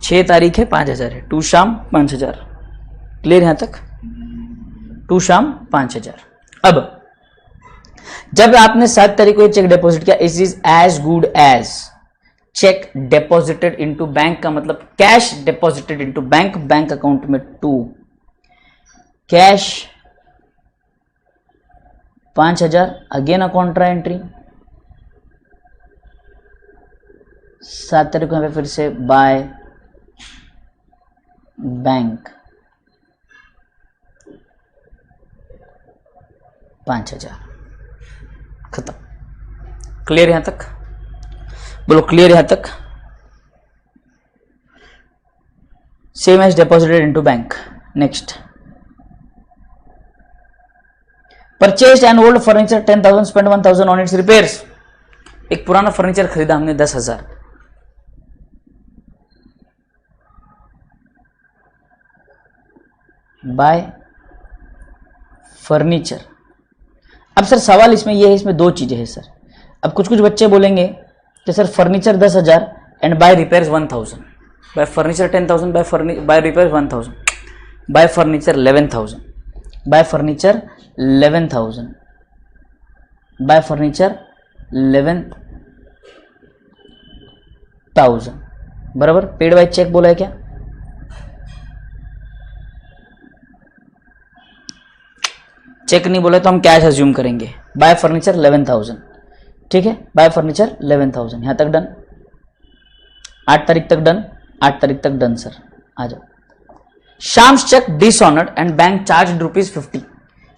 6 तारीख है, 5,000 है। टू शाम 5,000। क्लियर यहां तक? टू शाम 5,000। अब जब आपने 7 तारीख को चेक डिपॉजिट किया, it is as good as cheque deposited into bank का मतलब cash deposited into bank, bank account में 2 cash 5,000 again a contra entry. 7 तारीख को फिर से बाय बैंक 5,000। खत्म। क्लियर यहां तक? बोलो क्लियर यहां तक? Same as deposited into bank. Next, purchase an old furniture 10,000 spend 1,000 on its repairs. एक पुराना फर्नीचर खरीदा हमने 10,000। Bye furniture. अब सर सवाल इसमें यह है, इसमें 2 चीजें हैं सर। अब कुछ बच्चे बोलेंगे कि sir furniture 10,000 and by repairs 1,000, by furniture 10,000, by repairs 1,000, by furniture 11,000, by furniture 11,000, by furniture 11,000 बराबर। पेड बाय चेक बोला है क्या? चेक नहीं बोले तो हम कैश अज्यूम करेंगे। बाय फर्नीचर 11,000, ठीक है। बाय फर्नीचर 11,000 यहां तक डन। 8 तारीख तक डन, 8 तारीख तक डन सर। आ जाओ। शाम्स cheque dishonoured and bank charge ₹50।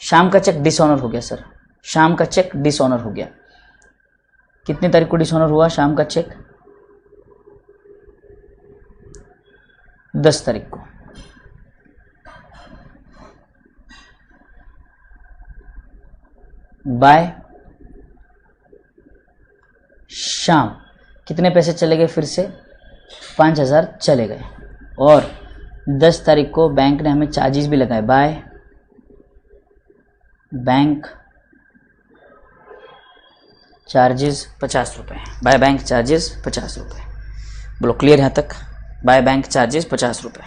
शाम का चेक डिसऑनर हो गया सर, शाम का चेक डिसऑनर हो गया। कितनी तारीख को डिसऑनर हुआ शाम का चेक? 10 तारीख को। बाय शाम कितने पैसे चले गए? फिर से 5,000 चले गए। और 10 तारीख को बैंक ने हमें चार्जेस भी लगाए। बाय बैंक चार्जेस 50 रुपये। बाय बैंक चार्जेस 50 रुपये। बोलो क्लियर यहां तक? बाय बैंक चार्जेस 50 रुपये।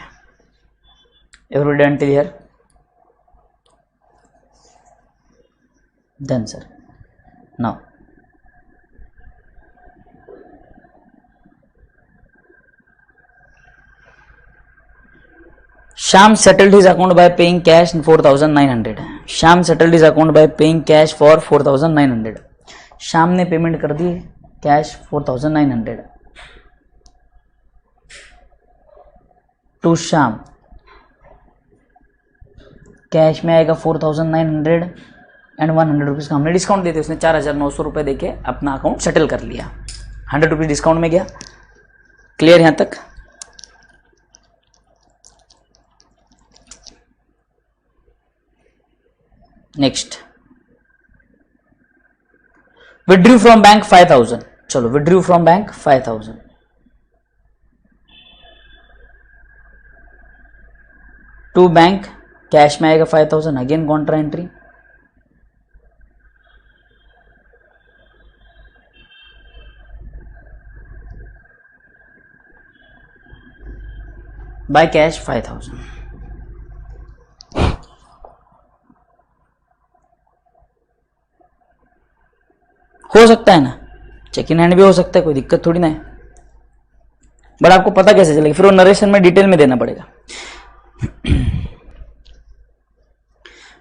Everybody until here? Done sir. Now Sham settled his account by paying cash 4,900. Sham settled his account by paying cash for 4,900. शाम ने पेमेंट कर दी कैश 4,900 टू शाम। कैश में आएगा 4,900 एंड 100 रुपीज़ का हमने डिस्काउंट देते, उसने 4,900 रुपये देके अपना अकाउंट सेटल कर लिया। 100 रुपीज़ डिस्काउंट में गया। क्लियर यहां तक? Next, withdrew from bank 5,000। चलो withdrew from bank 5,000 to bank, cash में आएगा 5,000 again contra entry. By cash 5,000। हो सकता है ना, चेक इन हैंड भी हो सकता है, कोई दिक्कत थोड़ी ना है। बट आपको पता कैसे चलेगा? फिर वो नरेशन में डिटेल में देना पड़ेगा।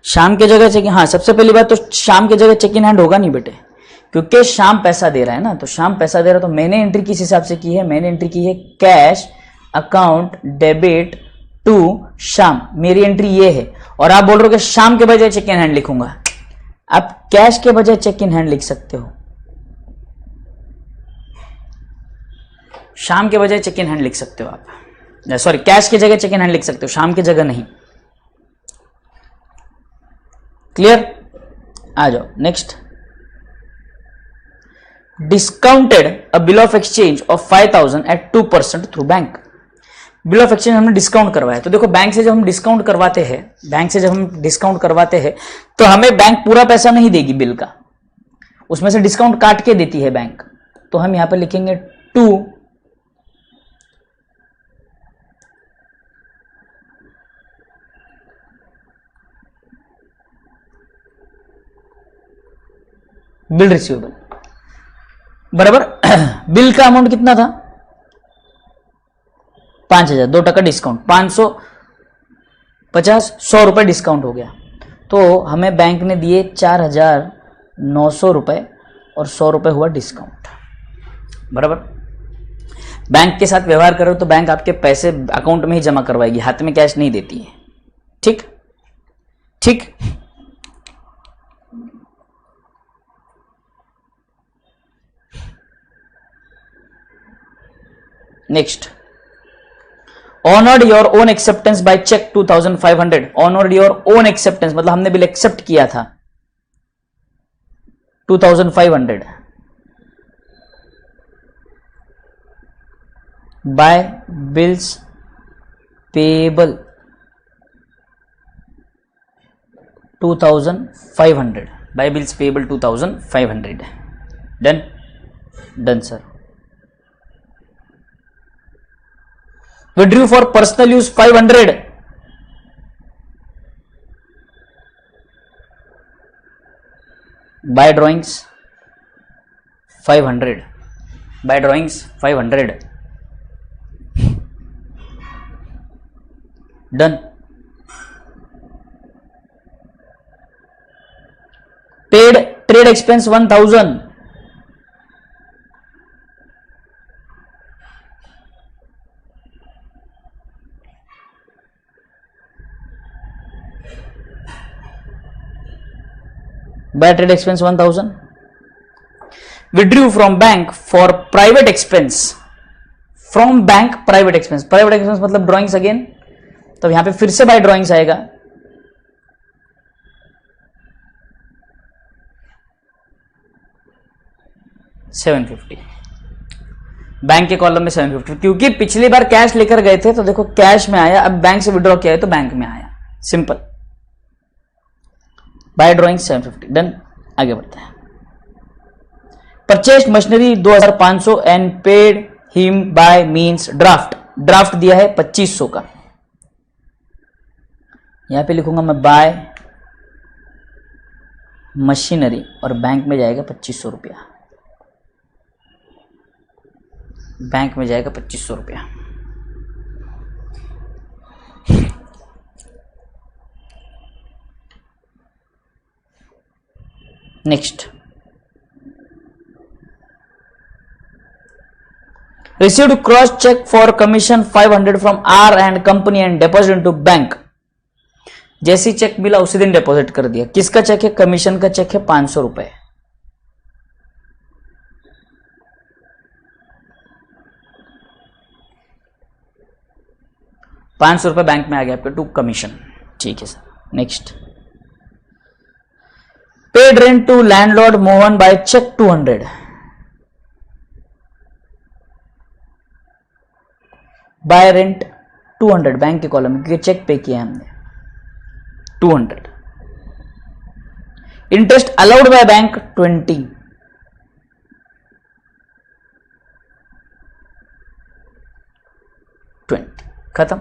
शाम की जगह चेक, हाँ सबसे पहली बात तो शाम की जगह चेक इन हैंड होगा नहीं बेटे, क्योंकि शाम पैसा दे रहा है ना। तो शाम पैसा दे रहा है, तो मैंने एंट्री किस हिसाब से की है? मैंने एंट्री की है कैश अकाउंट डेबिट टू शाम। मेरी एंट्री ये है। और आप बोल रहे हो कि शाम के बजाय चेक इन हैंड लिखूंगा। आप कैश के बजाय चेक इन हैंड लिख सकते हो, शाम के बजाय चेक इन हैंड लिख सकते हो आप। सॉरी, कैश की जगह चेक इन हैंड लिख सकते हो, शाम की जगह नहीं। क्लियर? आ जाओ next. Discounted a bill of exchange of 5,000 at 2% through bank. Bill of exchange हमने डिस्काउंट करवाया। तो देखो, बैंक से जब हम डिस्काउंट करवाते हैं, तो हमें बैंक पूरा पैसा नहीं देगी बिल का, उसमें से डिस्काउंट काट के देती है बैंक, तो हम यहां पे लिखेंगे 2 बिल रिसीवेबल बराबर बिल का अमाउंट कितना था 5,000, 2% डिस्काउंट, 550, 100 रुपए डिस्काउंट हो गया, तो हमें बैंक ने दिए 4,900 रुपए और 100 रुपए हुआ डिस्काउंट बराबर। बैंक के साथ व्यवहार करो तो बैंक आपके पैसे अकाउंट में ही जमा करवाएगी, हाथ में कैश नहीं देती है। ठीक ठीक। Next, honoured your own acceptance by cheque 2,500। Honoured your own acceptance मतलब हमने बिल एक्सेप्ट किया था 2,500 by bills payable 2,500 by bills payable 2,500। Done done sir. Withdrew for personal use 500 by drawings 500 by drawings 500 done। paid trade expense 1,000 by trade expense 1,000। withdrew from bank for private expense, from bank private expense, private expense मतलब drawings again, तो यहां पे फिर से by drawings आएगा, $750 बैंक के कॉलम में 750, क्योंकि पिछली बार कैश लेकर गए थे तो देखो कैश में आया, अब बैंक से विड्रॉ किया है तो बैंक में आया, सिंपल। Bye drawing 750 done. आगे बढ़ते हैं। Purchased machinery 2,500 and paid him by means draft. Draft दिया है 2,500 का, यहां पे लिखूंगा मैं बाय मशीनरी और बैंक में जाएगा 2,500 रुपया, बैंक में जाएगा 2,500 रुपया। Next, received cross check for commission 500 from R and company and deposit into bank। जैसी चेक मिला उसी दिन डिपॉजिट कर दिया। किसका चेक है? कमीशन का चेक है 500 रुपए। ₹500 बैंक में आ गया आपके टू कमीशन, ठीक है sir. Next, paid rent to landlord Mohan by cheque 200। By rent 200 bank के कॉलम में, क्योंकि चेक पे किया हमने 200। Interest allowed by bank 20। खत्म।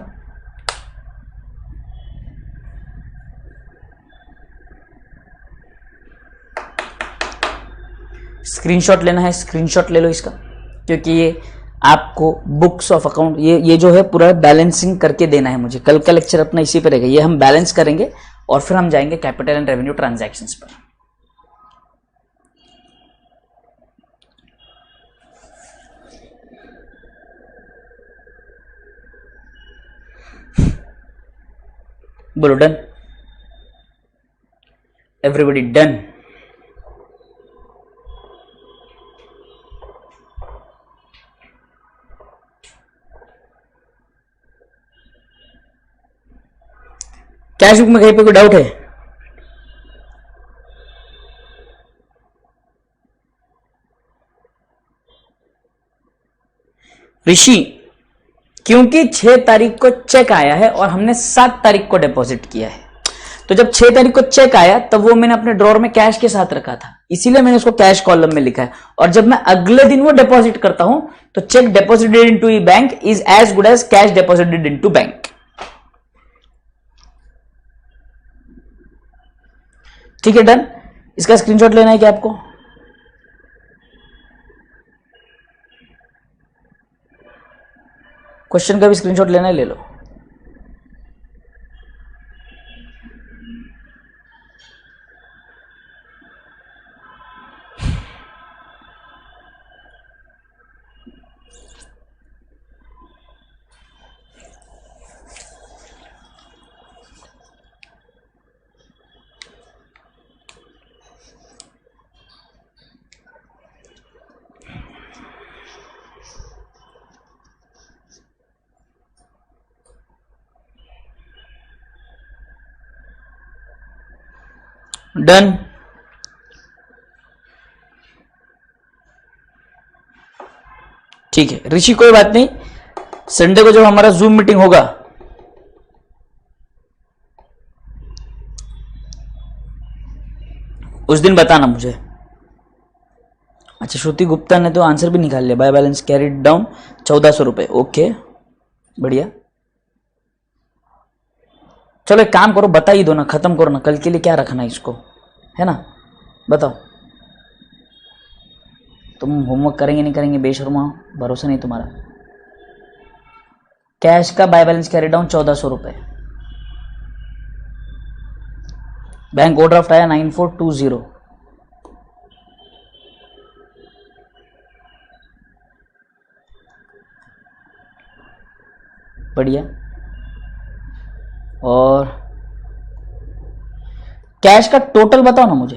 स्क्रीनशॉट लेना है, स्क्रीनशॉट ले लो इसका, क्योंकि ये आपको बुक्स ऑफ अकाउंट ये जो है पूरा बैलेंसिंग करके देना है मुझे। कल का लेक्चर अपना इसी पर रहेगा, ये हम बैलेंस करेंगे और फिर हम जाएंगे कैपिटल एंड रेवेन्यू ट्रांजैक्शंस पर। बोलो done, everybody done. Cash book में कहीं पे कोई डाउट है? ऋषि, क्योंकि 6 तारीख को चेक आया है और हमने 7 तारीख को डिपॉजिट किया है, तो जब 6 तारीख को चेक आया तब वो मैंने अपने ड्रॉर में कैश के साथ रखा था, इसीलिए मैंने उसको कैश कॉलम में लिखा है। और जब मैं अगले दिन वो डिपॉजिट करता हूं तो चेक डिपॉजिटेड इनटू ई bank is as good as cash deposited into bank. ठीक है, डन। इसका स्क्रीनशॉट लेना है क्या आपको? क्वेश्चन का भी स्क्रीनशॉट लेना है, ले लो। डन। ठीक है ऋषि, कोई बात नहीं, संडे को जब हमारा जूम मीटिंग होगा उस दिन बताना मुझे। अच्छा, श्रुति गुप्ता ने तो आंसर भी निकाल लिया। बाय बैलेंस कैरिड डाउन 1400 रुपए। ओके, बढ़िया। चलो एक काम करो, बता ही दो ना, खत्म करो ना, कल के लिए क्या रखना है इसको, है ना? बताओ। तुम होमवर्क करेंगे नहीं करेंगे, बेशर्मा, भरोसा नहीं तुम्हारा। कैश का बाय बैलेंस कैरी डाउन 1400 रुपए। बैंक ओवरड्राफ्ट आया 9420। बढ़िया। और कैश का टोटल बताओ ना मुझे,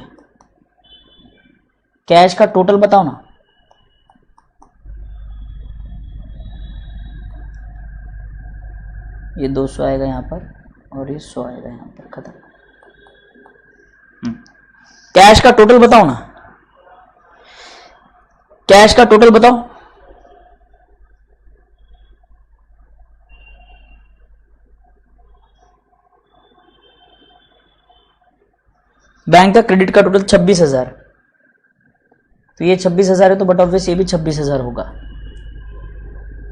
कैश का टोटल बताओ ना। ये 200 आएगा यहां पर और ये 100 आएगा यहां पर, खत्म। कैश का टोटल बताओ ना, कैश का टोटल बताओ। बैंक का क्रेडिट का टोटल 26,000, तो ये 26,000 है, तो बट ऑब्वियस ये भी 26,000 होगा।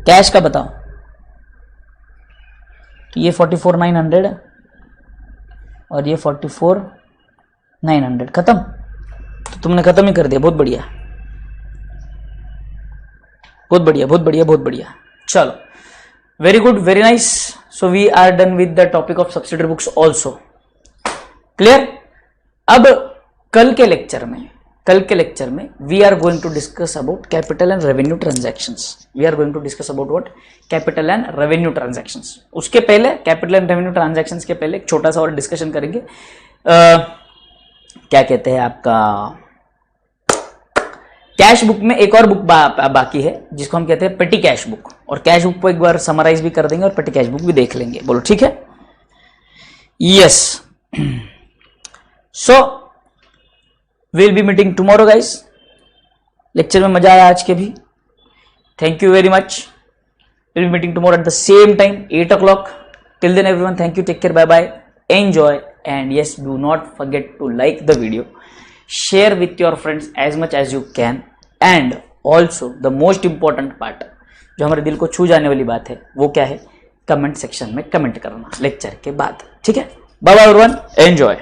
कैश का बताओ, तो ये 44,900 और ये 44,900, खत्म। तो तुमने खत्म ही कर दिया, बहुत बढ़िया, बहुत बढ़िया, बहुत बढ़िया, बहुत बढ़िया। चलो, very good, very nice. So we are done with the topic of subsidiary books also. Clear? अब कल के लेक्चर में we are going to discuss about capital and revenue transactions. We are going to discuss about what? Capital and revenue transactions. उसके पहले, कैपिटल एंड रेवेन्यू ट्रांजैक्शंस के पहले एक छोटा सा और डिस्कशन करेंगे। क्या कहते हैं आपका, कैश बुक में एक और बुक बाकी है जिसको हम कहते हैं पेटी कैश बुक, और कैश बुक को एक बार समराइज भी कर देंगे और पेटी कैश बुक भी देख लेंगे। बोलो ठीक है? Yes. So we'll be meeting tomorrow guys. Lecture में मजा आया आज के भी, thank you very much. We'll be meeting tomorrow at the same time 8 o'clock। Till then everyone, thank you, take care, bye bye, enjoy, and yes, do not forget to like the video, share with your friends as much as you can, and also the most important part, जो हमारे दिल को छू जाने वाली बात है, वो क्या है? कमेंट सेक्शन में कमेंट करना लेक्चर के बाद। ठीक है? Bye bye everyone, enjoy.